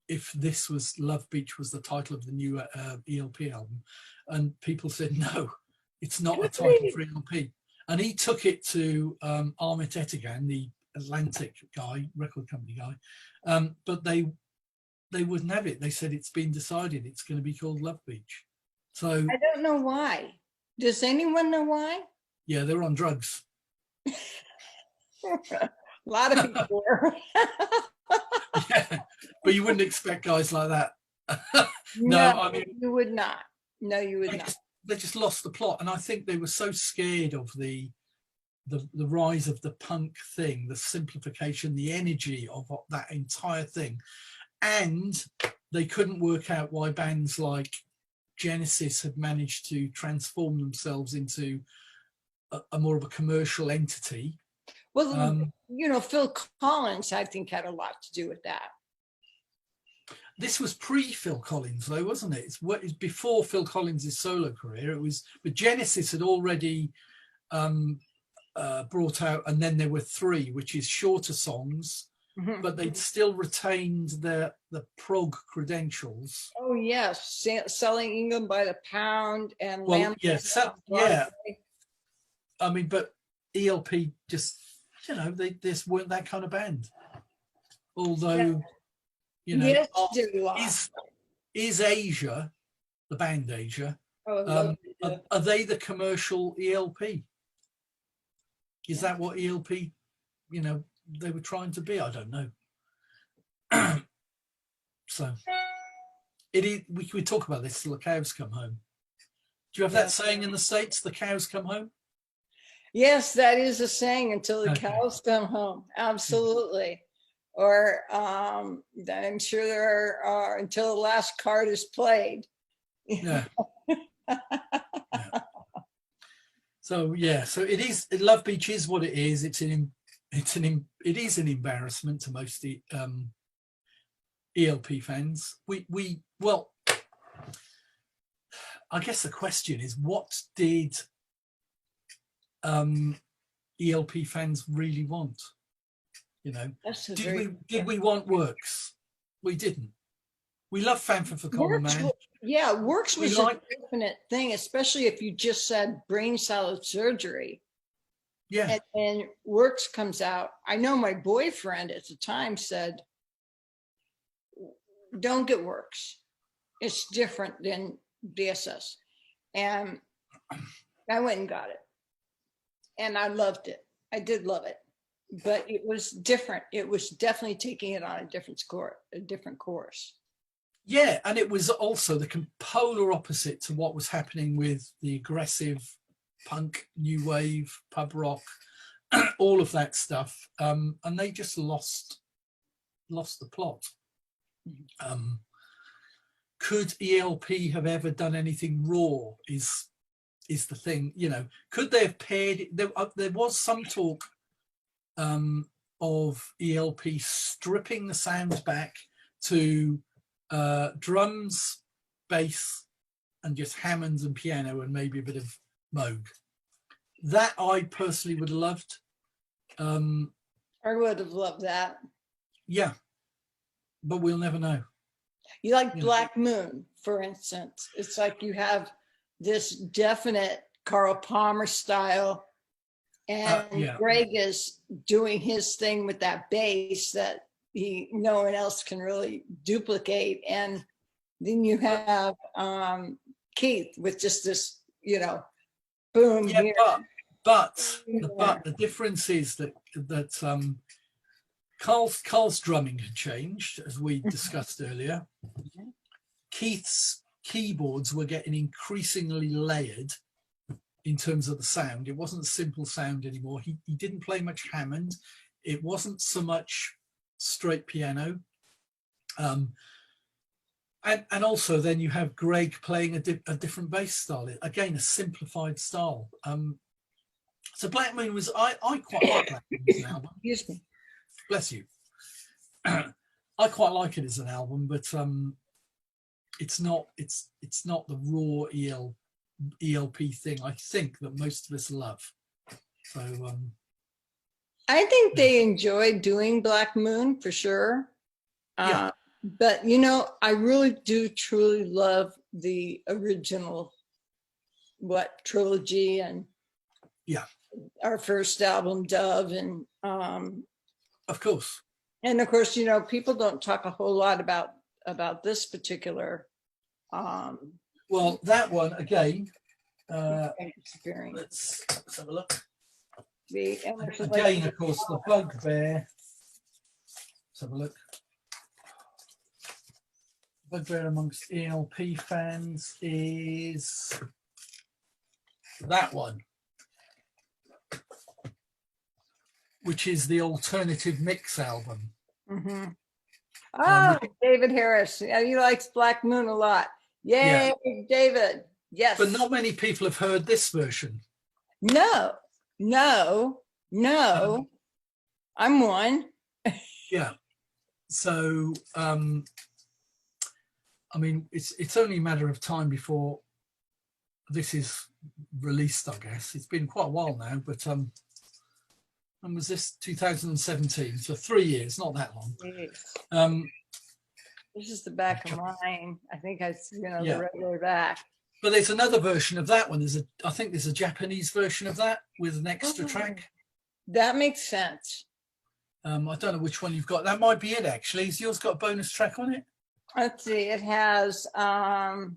Speaker 3: if this was Love Beach was the title of the new ELP album, and people said no, it's not a title for ELP. And he took it to Amit Etigan, the Atlantic guy, record company guy, but they wouldn't have it. They said it's been decided, it's going to be called Love Beach. So
Speaker 2: I don't know why. Does anyone know why?
Speaker 3: Yeah, they're on drugs.
Speaker 2: A lot of people were.
Speaker 3: Yeah, but you wouldn't expect guys like that.
Speaker 2: No,
Speaker 3: I mean,
Speaker 2: you would not. No, you would not.
Speaker 3: They just lost the plot, and I think they were so scared of the rise of the punk thing, the simplification, the energy of that entire thing, and they couldn't work out why bands like Genesis had managed to transform themselves into a more of a commercial entity.
Speaker 2: Well, Phil Collins, I think, had a lot to do with that.
Speaker 3: This was pre-Phil Collins, though, wasn't it? It's before Phil Collins' solo career. But Genesis had already brought out, and then there were 3, which is shorter songs, but they'd still retained the prog credentials.
Speaker 2: Oh yes, Selling England by the Pound and
Speaker 3: Well, yeah. I mean, but ELP just, they just weren't that kind of band. Although,
Speaker 2: yes,
Speaker 3: is Asia, the band Asia,
Speaker 2: are
Speaker 3: they the commercial ELP? Is that what ELP, they were trying to be? I don't know. So we could talk about this till the cows come home. Do you have that saying in the States, the cows come home?
Speaker 2: Yes, that is a saying, until the cows come home. Absolutely. Or I'm sure there are until the last card is played.
Speaker 3: Yeah. So it is. Love Beach is what it is. It is an embarrassment to most ELP fans. Well, I guess the question is, what did ELP fans really want? Did we want Works? We didn't. We love Fanfare for Common Man.
Speaker 2: Yeah, Works was a definite thing, especially if you just said brain salad surgery.
Speaker 3: Yeah.
Speaker 2: And Works comes out. I know my boyfriend at the time said, don't get Works. It's different than DSS. And I went and got it. And I loved it. I did love it. But it was different. It was definitely taking it on a different course.
Speaker 3: Yeah, and it was also the polar opposite to what was happening with the aggressive punk, new wave, pub rock, all of that stuff. And they just lost the plot. Could ELP have ever done anything raw is the thing, you know. Could they have paired, there was some talk of ELP stripping the sounds back to drums, bass, and just Hammonds and piano and maybe a bit of Moog. That I personally would have loved.
Speaker 2: I would have loved that.
Speaker 3: Yeah, but we'll never know.
Speaker 2: You like
Speaker 3: Yeah.
Speaker 2: Black Moon, for instance. It's like you have this definite Carl Palmer style, and
Speaker 3: yeah.
Speaker 2: Greg is doing his thing with that bass that no one else can really duplicate. And then you have Keith with just this, you know, boom.
Speaker 3: Yeah,
Speaker 2: here.
Speaker 3: but the difference is that Carl's drumming had changed, as we discussed earlier. Keith's keyboards were getting increasingly layered in terms of the sound. It wasn't a simple sound anymore. He didn't play much Hammond. It wasn't so much straight piano. And also then you have Greg playing a different bass style. Again, a simplified style. So Black Moon was, I quite like Black Moon as an album.
Speaker 2: Excuse me.
Speaker 3: Bless you. I quite like it as an album, but it's not the raw ELP thing I think that most of us love. So
Speaker 2: I think they enjoy doing Black Moon for sure.
Speaker 3: Yeah.
Speaker 2: But you know, I really do truly love the original trilogy, and
Speaker 3: yeah,
Speaker 2: our first album, Dove, and
Speaker 3: of course.
Speaker 2: And of course, you know, people don't talk a whole lot about this particular
Speaker 3: well, that one again,
Speaker 2: experience.
Speaker 3: Let's have a look.
Speaker 2: The Emerson,
Speaker 3: again, of course, the bugbear. Let's have a look. Bugbear amongst ELP fans is that one, which is the alternative mix album.
Speaker 2: Mm-hmm. Oh, David Harris. Yeah, he likes Black Moon a lot. Yay, yeah. David. Yes.
Speaker 3: But not many people have heard this version.
Speaker 2: No. I'm one.
Speaker 3: Yeah. So, I mean, it's only a matter of time before this is released, I guess. It's been quite a while now, but when was this? 2017, so 3 years, not that long.
Speaker 2: This is the back of mine. I think I,
Speaker 3: yeah.
Speaker 2: The regular back.
Speaker 3: But there's another version of that one. I think there's a Japanese version of that with an extra track.
Speaker 2: That makes sense.
Speaker 3: I don't know which one you've got. That might be it, actually. Has yours got a bonus track on it?
Speaker 2: Let's see. It has, let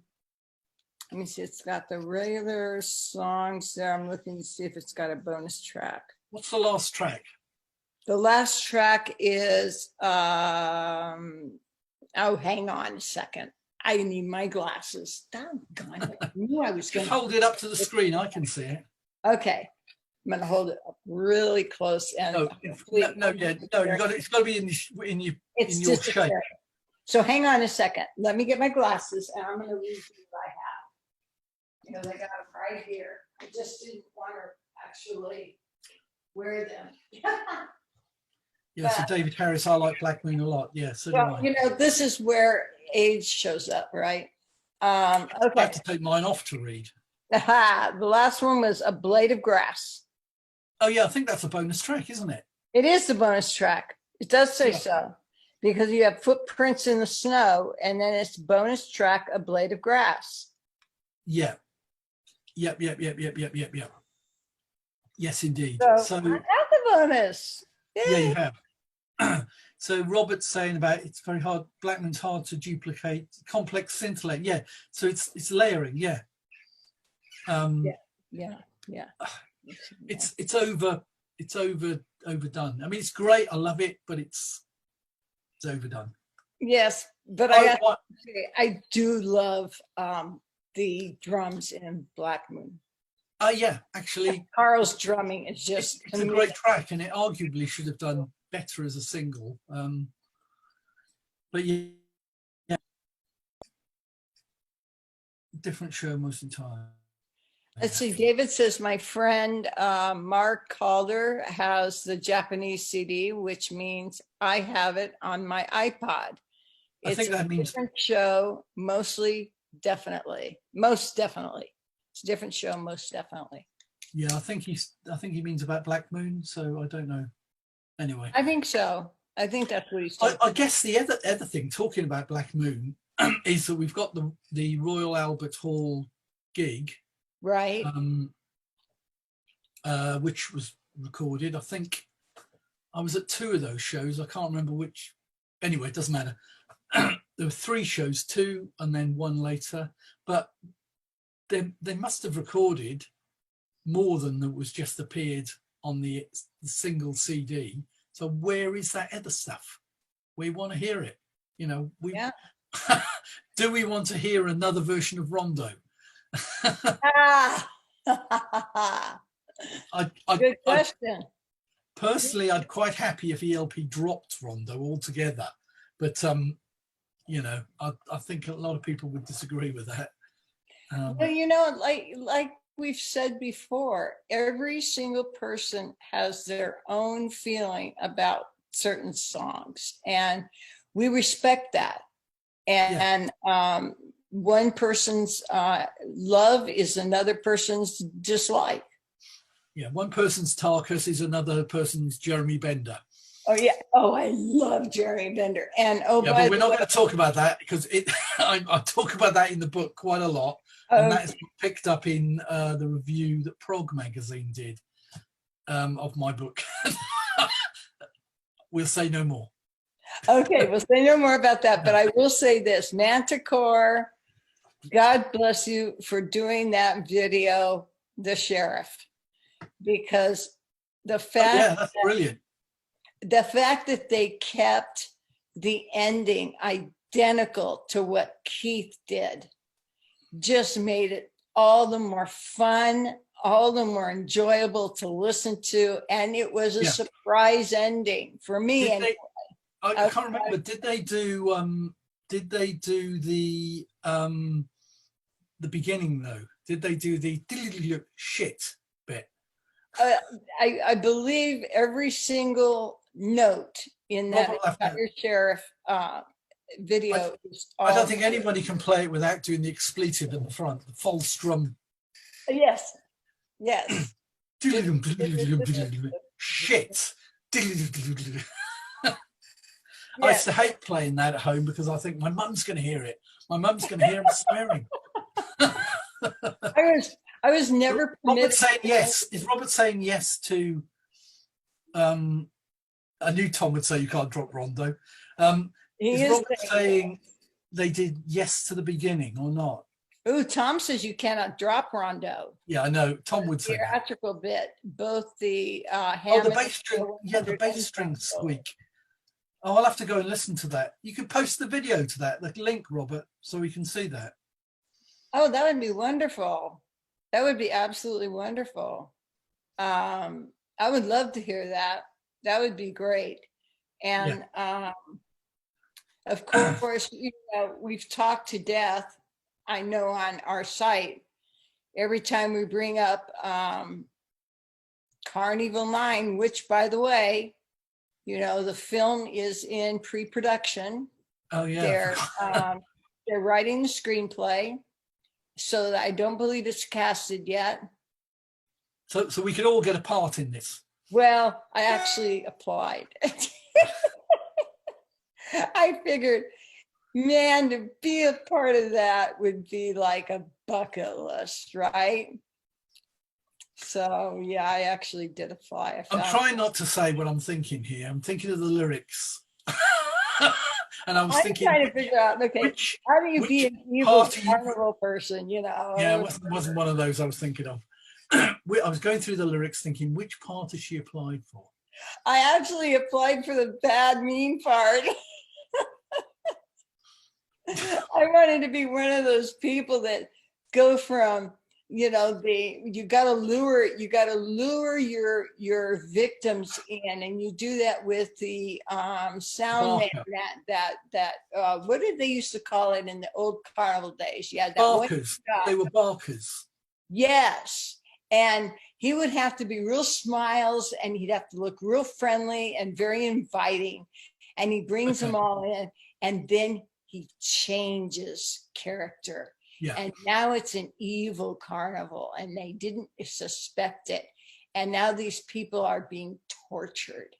Speaker 2: me see. It's got the regular songs there. I'm looking to see if it's got a bonus track.
Speaker 3: What's the last track?
Speaker 2: The last track is, oh, hang on a second. I need my glasses. Doggone, I knew I was going to
Speaker 3: hold it up to the screen. I can see it.
Speaker 2: Okay. I'm going to hold it up really close. And
Speaker 3: no, you got it. It's got to be in your shape.
Speaker 2: So hang on a second. Let me get my glasses, and I'm going to read you what I have. Because I got them right here. I just didn't want to actually wear them.
Speaker 3: Yeah, so David Harris, I like Black Moon a lot. Yeah, so do I.
Speaker 2: You know, this is where age shows up, right? Okay.
Speaker 3: I have to take mine off to read.
Speaker 2: The last one was A Blade of Grass.
Speaker 3: Oh, yeah, I think that's a bonus track, isn't it?
Speaker 2: It is the bonus track. It does say so. Because you have Footprints in the Snow, and then it's bonus track, A Blade of Grass.
Speaker 3: Yeah. Yep. Yes, indeed.
Speaker 2: So I got the bonus. Yay.
Speaker 3: Yeah, you have. So Robert's saying about it's very hard. Black Moon's hard to duplicate. Complex scintillate. Yeah. So it's layering. Yeah.
Speaker 2: Yeah.
Speaker 3: It's overdone. I mean, it's great. I love it, but it's overdone.
Speaker 2: Yes, but I do love the drums in Black Moon.
Speaker 3: Yeah, actually,
Speaker 2: Carl's drumming is just
Speaker 3: it's a great track, and it arguably should have done better as a single. But different show most of the time.
Speaker 2: Let's see, David says, my friend Mark Calder has the Japanese CD, which means I have it on my iPod.
Speaker 3: I
Speaker 2: It's
Speaker 3: think that
Speaker 2: a
Speaker 3: means
Speaker 2: different show, mostly, definitely. Most definitely. It's a different show, most definitely.
Speaker 3: yeah. I think he means about Black Moon. So I don't know. Anyway,
Speaker 2: I think so. I think that's what he's talking
Speaker 3: I guess the other thing, talking about Black Moon, is that we've got the Royal Albert Hall gig,
Speaker 2: right?
Speaker 3: which was recorded. I think I was at 2 of those shows. I can't remember which. Anyway, it doesn't matter. There were 3 shows, 2 and then 1 later. But they must have recorded more than that was just appeared on the single CD. So where is that other stuff? We want to hear it. You know,
Speaker 2: Yeah.
Speaker 3: do we want to hear another version of Rondo?
Speaker 2: Ah. Good question.
Speaker 3: Personally, I'd quite happy if ELP dropped Rondo altogether, but you know, I think a lot of people would disagree with that.
Speaker 2: Well, you know, like we've said before, every single person has their own feeling about certain songs, and we respect that. And one person's love is another person's dislike.
Speaker 3: Yeah, one person's Tarkus is another person's Jeremy Bender.
Speaker 2: Oh yeah. Oh, I love Jeremy Bender. And
Speaker 3: yeah, but we're not going to talk about that because I talk about that in the book quite a lot, and that is picked up in the review that Prog magazine did of my book. We'll say no more.
Speaker 2: Okay, we'll say no more about that, but I will say this: Manticore, God bless you for doing that video, The Sheriff, because the fact
Speaker 3: that's brilliant.
Speaker 2: The fact that they kept the ending identical to what Keith did just made it all the more fun, all the more enjoyable to listen to, and it was a surprise ending for me.
Speaker 3: I can't remember. Did they do the beginning though? Did they do the shit bit?
Speaker 2: I believe every single note in that entire Sheriff video.
Speaker 3: I don't think anybody can play it without doing the expletive in the front, the false drum.
Speaker 2: Yes.
Speaker 3: Shit. I used to hate playing that at home because I think my mum's going to hear it. My mum's going to hear me swearing.
Speaker 2: I was never permitted.
Speaker 3: Robert saying yes. Is Robert saying yes to? I knew Tom would say you can't drop Rondo. Is Robert saying they did yes to the beginning or not?
Speaker 2: Oh, Tom says you cannot drop Rondo.
Speaker 3: Yeah, I know. Tom would say
Speaker 2: the theatrical bit, both the
Speaker 3: the bass string. Yeah, the bass string squeak. Oh, I'll have to go and listen to that. You could post the video to that, the link, Robert, so we can see that.
Speaker 2: Oh, that would be wonderful. That would be absolutely wonderful. I would love to hear that. That would be great. And of course, you know, we've talked to death, I know, on our site. Every time we bring up Carnival 9, which, by the way, you know, the film is in pre-production.
Speaker 3: Oh, yeah.
Speaker 2: They're writing the screenplay, so I don't believe it's casted yet.
Speaker 3: So we could all get a part in this.
Speaker 2: Well, I actually applied. I figured, man, to be a part of that would be like a bucket list, right? So yeah, I actually did apply.
Speaker 3: I'm trying not to say what I'm thinking here. I'm thinking of the lyrics. And I was thinking,
Speaker 2: trying to figure out, okay, how do you be an evil carnival person, you know?
Speaker 3: Yeah, it wasn't one of those I was thinking of. I was going through the lyrics thinking, which part has she applied for?
Speaker 2: I actually applied for the bad, mean part. I wanted to be one of those people that go from you got to lure your victims in, and you do that with the sound man
Speaker 3: Barker.
Speaker 2: that what did they used to call it in the old carnival days? Yeah, that one
Speaker 3: Barkers.
Speaker 2: guy.
Speaker 3: They were barkers.
Speaker 2: Yes. And he would have to be real smiles, and he'd have to look real friendly and very inviting. And he brings them all in, and then he changes character.
Speaker 3: Yeah.
Speaker 2: And now it's an evil carnival, and they didn't suspect it. And now these people are being tortured.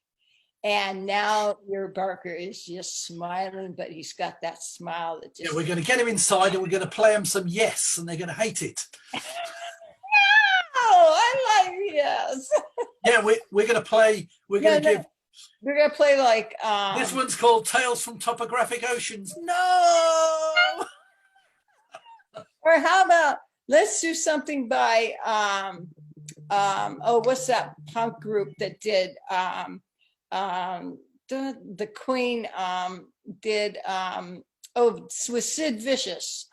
Speaker 2: And now your Barker is just smiling, but he's got that smile that just.
Speaker 3: Yeah, we're going to get him inside, and we're going to play them some Yes, and they're going to hate it.
Speaker 2: Oh, I like Yes.
Speaker 3: Yeah, we're going to play. We're going to give.
Speaker 2: We're gonna play like.
Speaker 3: This one's called Tales from Topographic Oceans. No.
Speaker 2: Or how about let's do something by what's that punk group that did the Queen did with Sid Vicious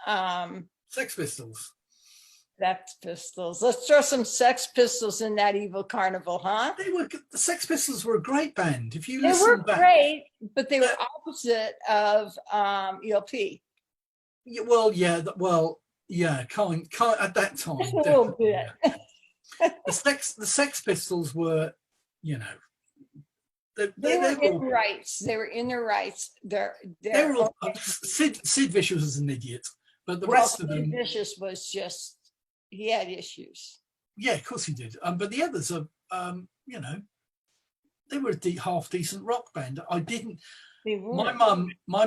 Speaker 3: Sex Pistols.
Speaker 2: Sex Pistols. Let's throw some Sex Pistols in that evil carnival, huh?
Speaker 3: The Sex Pistols were a great band. If you
Speaker 2: They
Speaker 3: listen
Speaker 2: were
Speaker 3: back,
Speaker 2: great, but they were opposite of ELP.
Speaker 3: Yeah, well, kind at that time.
Speaker 2: Just a little bit.
Speaker 3: Yeah. The Sex Pistols were, they
Speaker 2: were in
Speaker 3: all,
Speaker 2: rights. They were in their rights.
Speaker 3: they were all, Sid Vicious was an idiot, but the rest of them.
Speaker 2: Sid Vicious was just, he had issues.
Speaker 3: Yeah, of course he did. But the others are, they were a half decent rock band. I didn't. My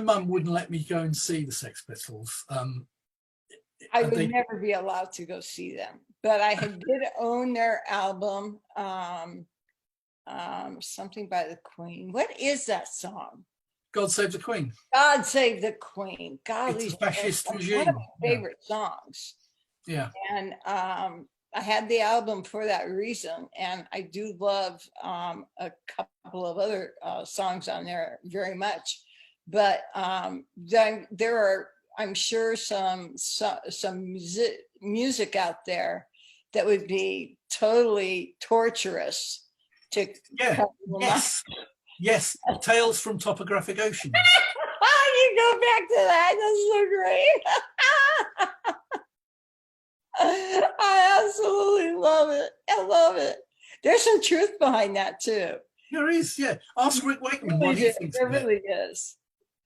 Speaker 3: mum wouldn't let me go and see the Sex Pistols.
Speaker 2: I would never be allowed to go see them, but I did own their album, something by the Queen. What is that song?
Speaker 3: God Save the Queen.
Speaker 2: God Save the Queen. God,
Speaker 3: it's a fascist regime.
Speaker 2: One of my favorite songs.
Speaker 3: Yeah.
Speaker 2: And I had the album for that reason, and I do love a couple of other songs on there very much. But there are, I'm sure, some music out there that would be totally torturous to.
Speaker 3: Yeah. Yes. Tales from Topographic Oceans.
Speaker 2: You go back to that. That's so great. I absolutely love it. I love it. There's some truth behind that too.
Speaker 3: There is, yeah. Ask Rick Wakeman what he thinks.
Speaker 2: There really is.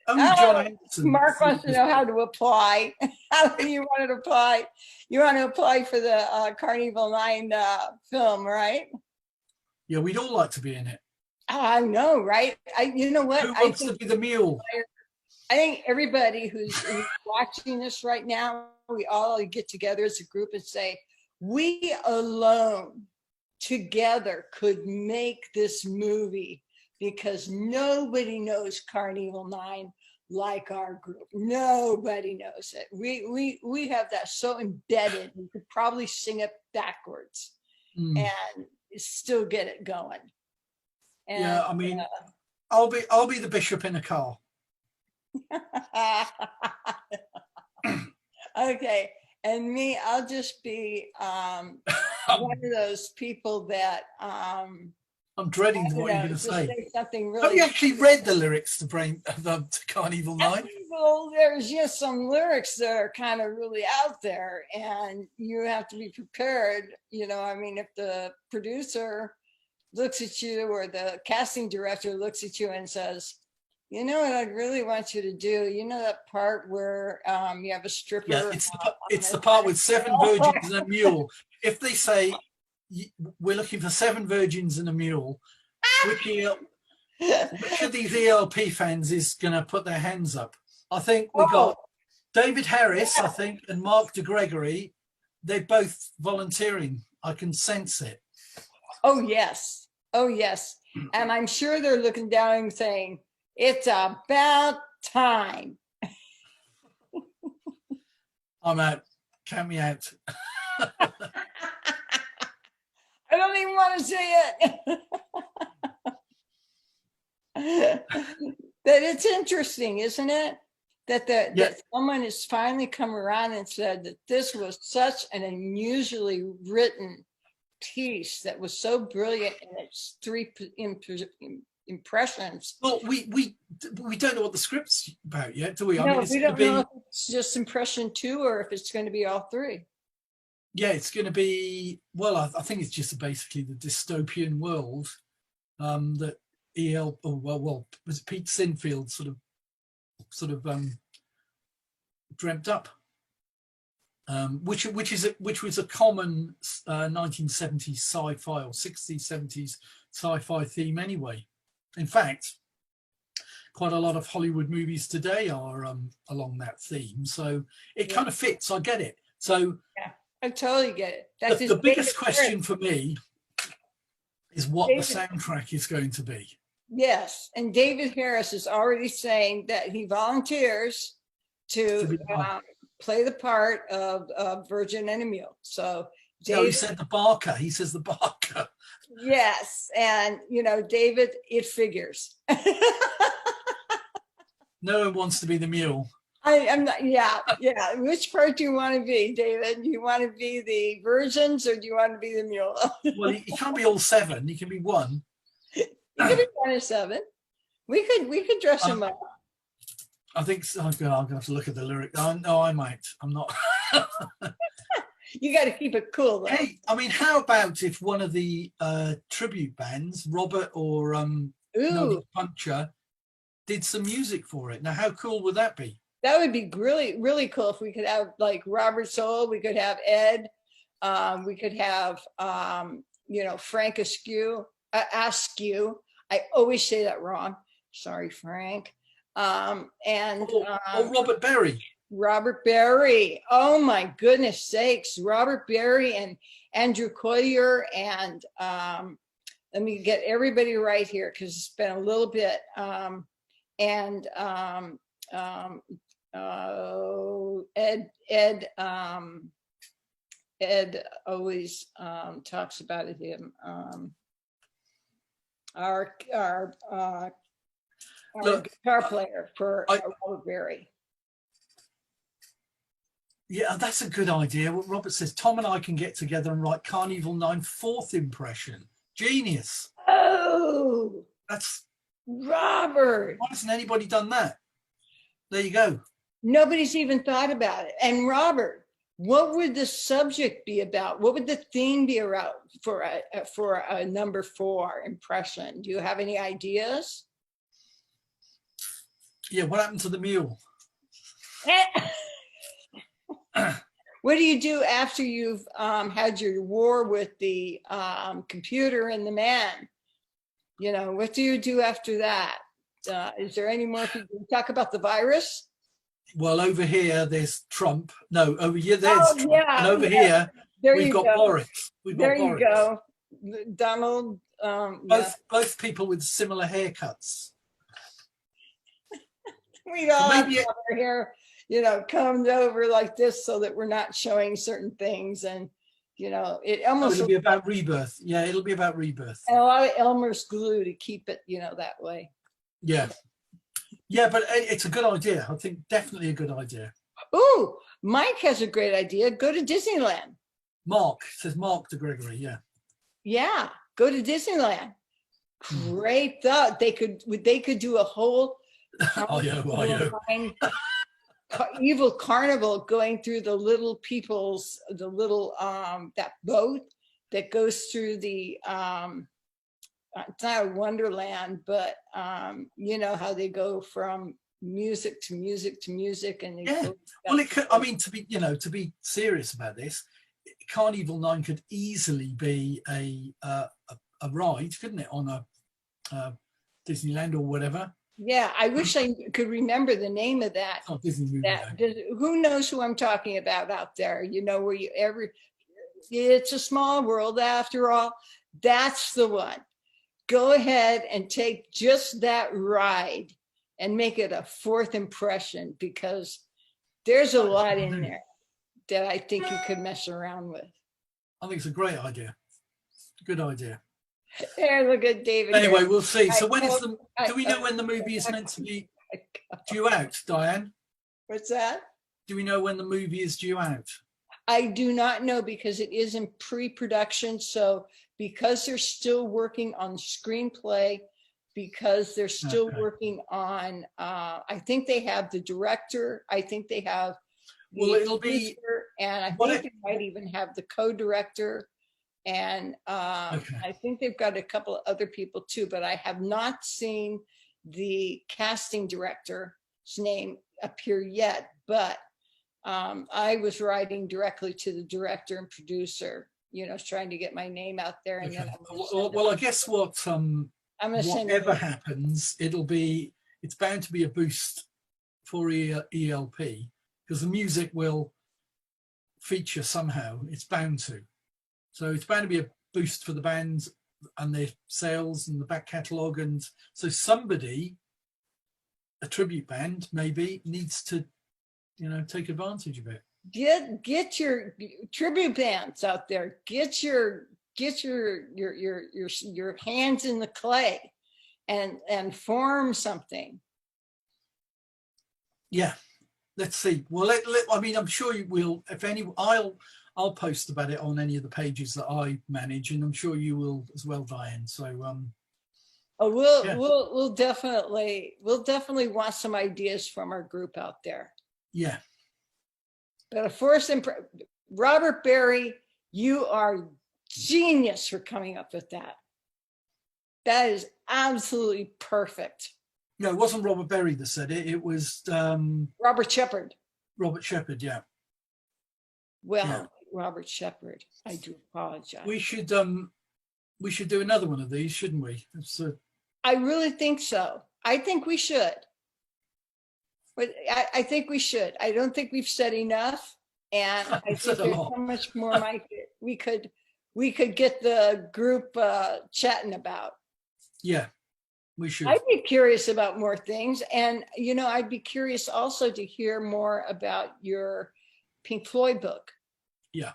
Speaker 3: Only John Emerson.
Speaker 2: Mark wants to know how to apply. How do you want to apply? You want to apply for the Carnival 9 film, right?
Speaker 3: Yeah, we'd all like to be in it.
Speaker 2: Oh, I know, right? You know what?
Speaker 3: Who wants to be the mule?
Speaker 2: I think everybody who's watching this right now, we all get together as a group and say, we alone together could make this movie, because nobody knows Carnival 9 like our group. Nobody knows it. We have that so embedded, we could probably sing it backwards and still get it going. And,
Speaker 3: yeah, I mean, I'll be the bishop in a car.
Speaker 2: Okay, and me, I'll just be one of those people that
Speaker 3: I'm dreading what you're going to say.
Speaker 2: Something really.
Speaker 3: Have you actually read the lyrics to Carnival 9?
Speaker 2: Well, there's just some lyrics that are kind of really out there, and you have to be prepared. I mean, if the producer looks at you or the casting director looks at you and says, you know what I'd really want you to do? You know that part where you have a stripper?
Speaker 3: Yeah, it's the part with 7 virgins and a mule. If they say, we're looking for 7 virgins and a mule, which of these ELP fans is going to put their hands up? I think we got David Harris, I think, and Mark DeGregory. They're both volunteering. I can sense it.
Speaker 2: Oh, yes. Oh, yes. And I'm sure they're looking down and saying, it's about time.
Speaker 3: I'm out. Count me out.
Speaker 2: I don't even want to say it. But it's interesting, isn't it? that that someone has finally come around and said that this was such an unusually written piece that was so brilliant in its three impressions.
Speaker 3: Well, we don't know what the script's about yet, do we?
Speaker 2: No,
Speaker 3: I mean, it's
Speaker 2: we
Speaker 3: going
Speaker 2: don't
Speaker 3: to be,
Speaker 2: know if it's just impression 2 or if it's going to be all 3.
Speaker 3: yeah, it's going to be, well, I think it's just basically the dystopian world that was it Pete Sinfield sort of dreamt up, which was a common 1970s sci-fi or 60s 70s sci-fi theme anyway. In fact, quite a lot of Hollywood movies today are along that theme, so it kind of fits. I get it. So
Speaker 2: yeah, I totally get it. That's
Speaker 3: the biggest question for me is what the soundtrack is going to be.
Speaker 2: Yes, and David Harris is already saying that he volunteers to play the part of Virgin and Emil. So David,
Speaker 3: no, he said the Barker. He says the Barker.
Speaker 2: Yes, and David, it figures.
Speaker 3: No one wants to be the mule.
Speaker 2: I'm not. Yeah. Which part do you want to be, David? Do you want to be the virgins or do you want to be the mule?
Speaker 3: Well, he can't be all 7. He can be one.
Speaker 2: He could be 1 of 7. We could dress him up.
Speaker 3: I think so. I'm gonna have to look at the lyric. No, I might. I'm not.
Speaker 2: You got to keep it cool, though.
Speaker 3: Hey, I mean, how about if one of the tribute bands, Robert or Puncture, did some music for it? Now, how cool would that be?
Speaker 2: That would be really, really cool if we could have like Robert Soul, we could have Ed, we could have, Frank Askew. I always say that wrong. Sorry, Frank. Or
Speaker 3: Robert Berry.
Speaker 2: Robert Berry. Oh my goodness sakes. Robert Berry and Andrew Collier and let me get everybody right here because it's been a little bit. Ed always talks about it, him. Our guitar player for Robert Berry.
Speaker 3: Yeah, that's a good idea. What Robert says, Tom and I can get together and write Carnival 9 4th impression. Genius.
Speaker 2: Oh,
Speaker 3: that's
Speaker 2: Robert.
Speaker 3: Why hasn't anybody done that? There you go.
Speaker 2: Nobody's even thought about it. And Robert, what would the subject be about? What would the theme be around for a number 4 impression? Do you have any ideas?
Speaker 3: Yeah, what happened to the mule?
Speaker 2: What do you do after you've had your war with the computer and the man? What do you do after that? Is there any more? Can you talk about the virus?
Speaker 3: Well, over here there's Trump. No, over here there's Trump.
Speaker 2: Yeah,
Speaker 3: and over here we've got Boris.
Speaker 2: There you go. Donald.
Speaker 3: Both people with similar haircuts.
Speaker 2: We all have our hair, combed over like this so that we're not showing certain things, and it almost.
Speaker 3: It'll be about rebirth. Yeah, it'll be about rebirth.
Speaker 2: And a lot of Elmer's glue to keep it, that way.
Speaker 3: Yeah. Yeah, but it's a good idea. I think definitely a good idea.
Speaker 2: Ooh, Mike has a great idea. Go to Disneyland.
Speaker 3: Mark says Mark to Gregory. Yeah.
Speaker 2: Yeah, go to Disneyland. Great thought. They could do a whole evil carnival going through the little people's that boat that goes through the it's not a wonderland, but how they go from music to music to music, and
Speaker 3: well, it could. I mean, to be serious about this, Carnival 9 could easily be a ride, couldn't it, on a Disneyland or whatever?
Speaker 2: Yeah, I wish I could remember the name of that.
Speaker 3: Oh, Disney movie.
Speaker 2: Who knows who I'm talking about out there? Where it's a small world after all. That's the one. Go ahead and take just that ride and make it a 4th impression, because there's a lot in there that I think you could mess around with.
Speaker 3: I think it's a great idea. Good idea.
Speaker 2: There, look at David.
Speaker 3: Anyway, we'll see. So do we know when the movie is meant to be due out, Dyanne?
Speaker 2: What's that?
Speaker 3: Do we know when the movie is due out?
Speaker 2: I do not know because it is in pre-production. So because they're still working on screenplay, because they're still
Speaker 3: Okay.
Speaker 2: working on, I think they have the director, I think they have the
Speaker 3: Well, it'll be,
Speaker 2: producer, and I
Speaker 3: what
Speaker 2: think
Speaker 3: it-
Speaker 2: they might even have the co-director. And
Speaker 3: Okay.
Speaker 2: I think they've got a couple of other people too, but I have not seen the casting director's name appear yet. But I was writing directly to the director and producer, you know, trying to get my name out there. And then
Speaker 3: okay.
Speaker 2: I'm gonna send
Speaker 3: Well,
Speaker 2: it-
Speaker 3: I guess what
Speaker 2: I'm gonna send
Speaker 3: whatever
Speaker 2: it.
Speaker 3: happens, it's bound to be a boost for ELP because the music will feature somehow. It's bound to. So it's bound to be a boost for the bands and their sales and the back catalogue. And so somebody, a tribute band maybe, needs to, you know, take advantage of it.
Speaker 2: Get your tribute bands out there. Get your hands in the clay and form something.
Speaker 3: Yeah, let's see. Well, I mean, I'm sure you will. If any, I'll post about it on any of the pages that I manage, and I'm sure you will as well, Dyanne. So,
Speaker 2: Oh,
Speaker 3: yeah.
Speaker 2: we'll definitely want some ideas from our group out there.
Speaker 3: Yeah,
Speaker 2: But a first Robert Berry, you are genius for coming up with that. That is absolutely perfect.
Speaker 3: no, it wasn't Robert Berry that said it. It was
Speaker 2: Robert Shepard.
Speaker 3: Robert Shepard. Yeah,
Speaker 2: Well,
Speaker 3: Yeah.
Speaker 2: Robert Shepard, I do apologize.
Speaker 3: we should do another one of these, shouldn't we?
Speaker 2: I really think so. I think we should. But I think we should. I don't think we've said enough. And I think
Speaker 3: Said a
Speaker 2: there's
Speaker 3: lot.
Speaker 2: so much more, Mike, we could get the group chatting about.
Speaker 3: Yeah, we should.
Speaker 2: I'd be curious about more things. And, you know, I'd be curious also to hear more about your Pink Floyd book.
Speaker 3: Yeah.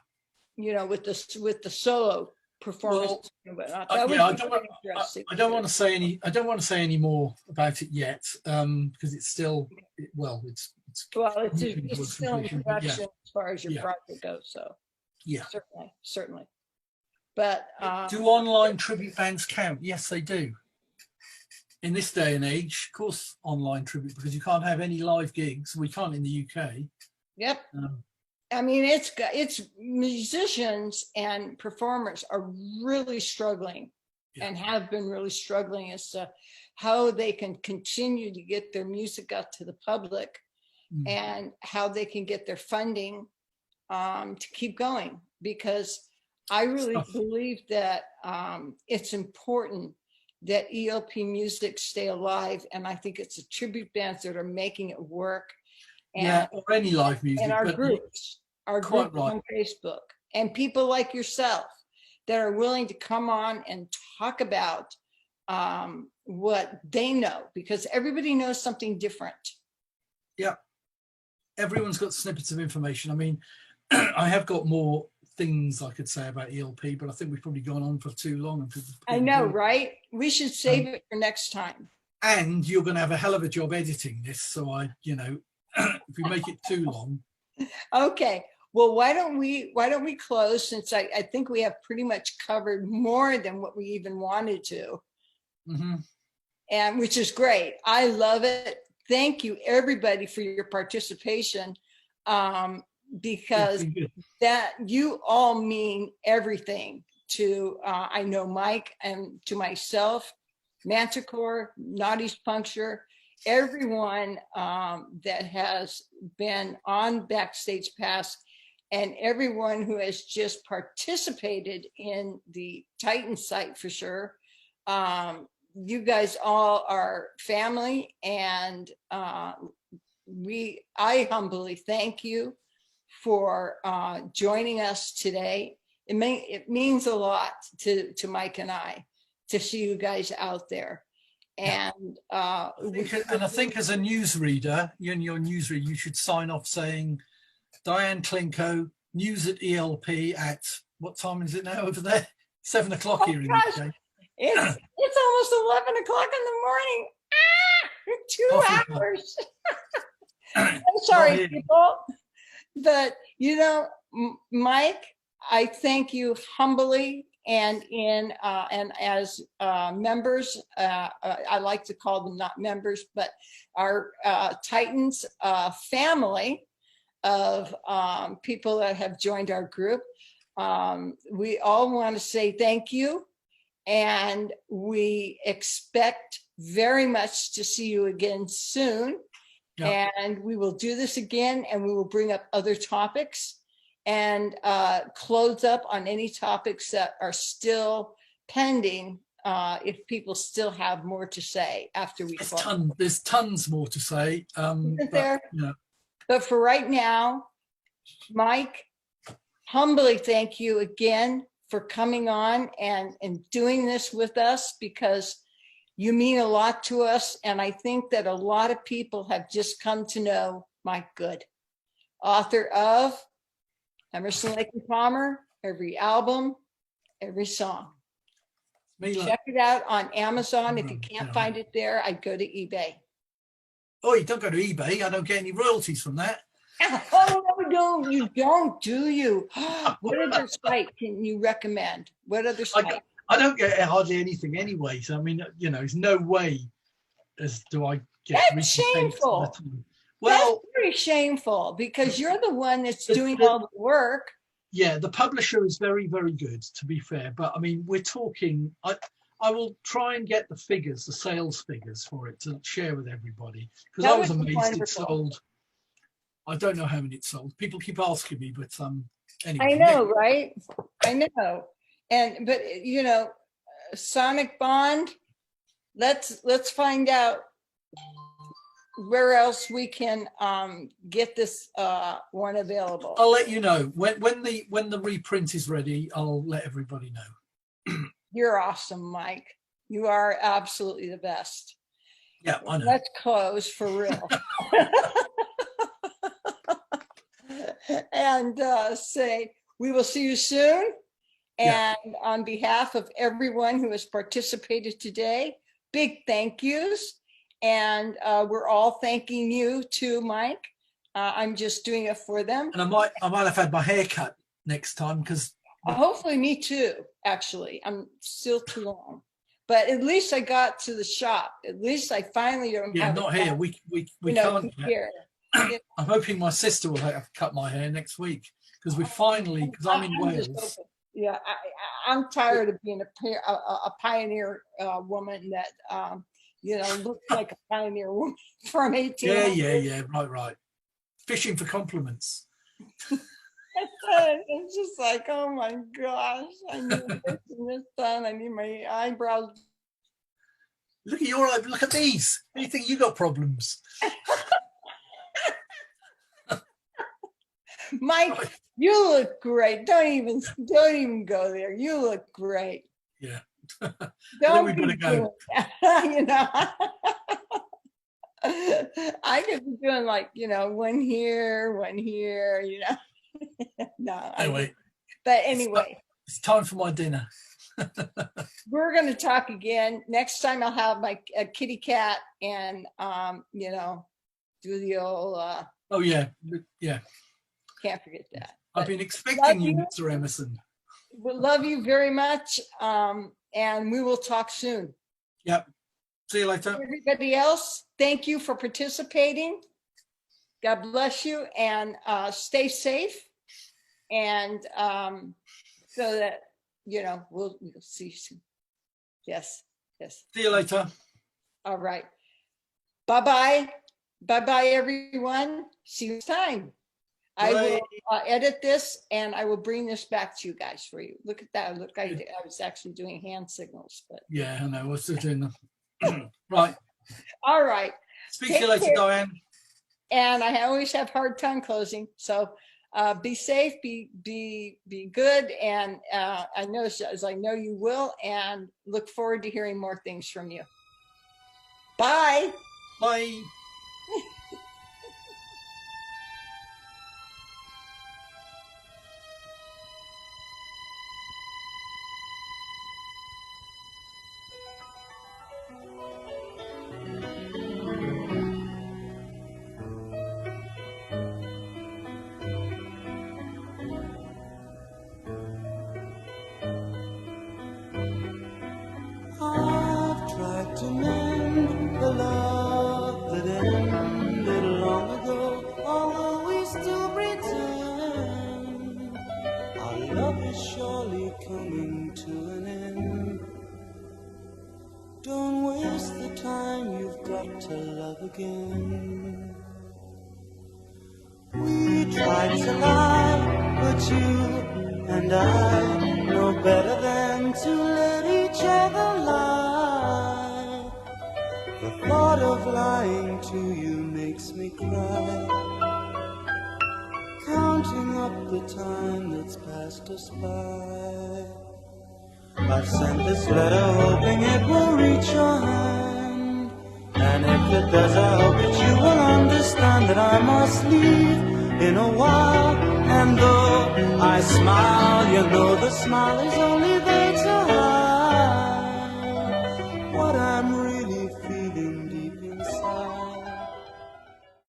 Speaker 2: You know, with the solo performance and whatnot. That would
Speaker 3: Yeah,
Speaker 2: be quite interesting.
Speaker 3: I don't want to say any more about it yet because it's still
Speaker 2: Well, it's
Speaker 3: moving towards
Speaker 2: still in
Speaker 3: completion, but
Speaker 2: production as far as your
Speaker 3: Yeah.
Speaker 2: project goes. So
Speaker 3: yeah.
Speaker 2: certainly. But
Speaker 3: Do online tribute bands count? Yes, they do. In this day and age, of course, online tribute, because you can't have any live gigs. We can't in the UK.
Speaker 2: yep.
Speaker 3: Um,
Speaker 2: I mean, it's musicians and performers are really struggling
Speaker 3: Yeah.
Speaker 2: and have been really struggling as to how they can continue to get their music out to the public
Speaker 3: Mm.
Speaker 2: and how they can get their funding to keep going. Because I really
Speaker 3: Tough.
Speaker 2: believe that it's important that ELP music stay alive. And I think it's the tribute bands that are making it work.
Speaker 3: yeah, or any live music.
Speaker 2: And our
Speaker 3: but
Speaker 2: groups
Speaker 3: Quite right.
Speaker 2: on Facebook, and people like yourself that are willing to come on and talk about what they know, because everybody knows something different.
Speaker 3: Yeah, everyone's got snippets of information. I mean, I have got more things I could say about ELP, but I think we've probably gone on for too long. And
Speaker 2: I know, right? We should save it for next time.
Speaker 3: And you're going to have a hell of a job editing this, so if we make it too long.
Speaker 2: Okay. Well, why don't we close, since I think we have pretty much covered more than what we even wanted to.
Speaker 3: Mm-hmm.
Speaker 2: And which is great. I love it. Thank you, everybody, for your participation, because that you all mean everything to, I know Mike, and to myself, Manticore, Naughty's Puncture, everyone that has been on Backstage Pass, and everyone who has just participated in the Titan site for sure. You guys all are family, and I humbly thank you for joining us today. It means a lot to Mike and I to see you guys out there. And
Speaker 3: I think as a newsreader, in your newsreader, you should sign off saying, Dyanne Klinko, news at ELP at, what time is it now over there? 7 o'clock here in the UK.
Speaker 2: It's almost 11 o'clock in the morning. 2
Speaker 3: Coffee
Speaker 2: hours. I'm sorry,
Speaker 3: here.
Speaker 2: people. But, you know, Mike, I thank you humbly and as members, I like to call them not members, but our Titans family of people that have joined our group. We all want to say thank you, and we expect very much to see you again soon.
Speaker 3: Yeah.
Speaker 2: And we will do this again, and we will bring up other topics and close up on any topics that are still pending, if people still have more to say after we close.
Speaker 3: There's tons more to say.
Speaker 2: Isn't there?
Speaker 3: Yeah.
Speaker 2: But for right now, Mike, humbly thank you again for coming on and doing this with us, because you mean a lot to us. And I think that a lot of people have just come to know Mike Goode, author of Emerson, Lake and Palmer, every album, every song. Check it out on Amazon. If you can't find it there, I'd go to eBay.
Speaker 3: Oh, you don't go to eBay. I don't get any royalties from that.
Speaker 2: Oh, no, you don't, do you? What other site can you recommend? What other site?
Speaker 3: I don't get hardly anything anyway. So, I mean, you know, there's no way do I get.
Speaker 2: That's shameful.
Speaker 3: Well,
Speaker 2: that's very shameful, because you're the one that's doing all the work.
Speaker 3: Yeah, the publisher is very, very good, to be fair. But I mean, we're talking, I will try and get the figures, the sales figures for it to share with everybody. Because I was amazed it sold. I don't know how many it sold. People keep asking me, but anyway.
Speaker 2: I know, right? I know. But you know, Sonic Bond, let's find out where else we can get this one available.
Speaker 3: I'll let you know when the reprint is ready. I'll let everybody know.
Speaker 2: You're awesome, Mike. You are absolutely the best.
Speaker 3: Yeah, I know.
Speaker 2: Let's close for real. And say we will see you soon. And on behalf of everyone who has participated today, big thank yous. And we're all thanking you too, Mike. I'm just doing it for them.
Speaker 3: And I might have had my hair cut next time, because
Speaker 2: hopefully me too. Actually, I'm still too long, but at least I got to the shop. At least I finally don't.
Speaker 3: Yeah,
Speaker 2: have
Speaker 3: not here. We can't.
Speaker 2: Here.
Speaker 3: I'm hoping my sister will have cut my hair next week, because we finally, because I'm in Wales.
Speaker 2: Yeah, I'm tired of being a pioneer woman that you know, looks like a pioneer woman from 1800.
Speaker 3: Yeah. Right. Fishing for compliments.
Speaker 2: It's just like, oh my gosh, I need this and this done. I need my eyebrows.
Speaker 3: Look at your eyes. Look at these. You think you got problems?
Speaker 2: Mike, you look great. Don't even go there. You look great.
Speaker 3: Yeah.
Speaker 2: Don't
Speaker 3: we better go.
Speaker 2: You know, I could be doing like, you know, one here, you know. No.
Speaker 3: Anyway.
Speaker 2: But anyway.
Speaker 3: It's time for my dinner.
Speaker 2: We're going to talk again. Next time I'll have my kitty cat and, you know, do the old.
Speaker 3: Oh, yeah.
Speaker 2: Can't forget that.
Speaker 3: I've been expecting you, Mr. Emerson.
Speaker 2: We love you very much. And we will talk soon.
Speaker 3: Yep. See you later.
Speaker 2: Everybody else, thank you for participating. God bless you, and stay safe. And so that, you know, we'll see you soon. Yes.
Speaker 3: See you later.
Speaker 2: All right. Bye-bye. Bye-bye, everyone. See you next time. I will edit this, and I will bring this back to you guys for you. Look at that. Look, I was actually doing hand signals, but
Speaker 3: yeah, I know. What's doing them? Right.
Speaker 2: All right.
Speaker 3: Speak to you later, Dyanne.
Speaker 2: And I always have hard time closing, so be safe, be good, and I know, as I know you will, and look forward to hearing more things from you. Bye.
Speaker 3: Bye.
Speaker 1: the love that ended long ago, although we still pretend our love is surely coming to an end. Don't waste the time, you've got to love again. We tried to lie, but you and I know better than to let each other lie. The thought of lying to you makes me cry, counting up the time that's passed us by. I've sent this letter hoping it will reach your hand, and if it does, I hope that you will understand that I must leave in a while. And though I smile, you know the smile is only there to hide what I'm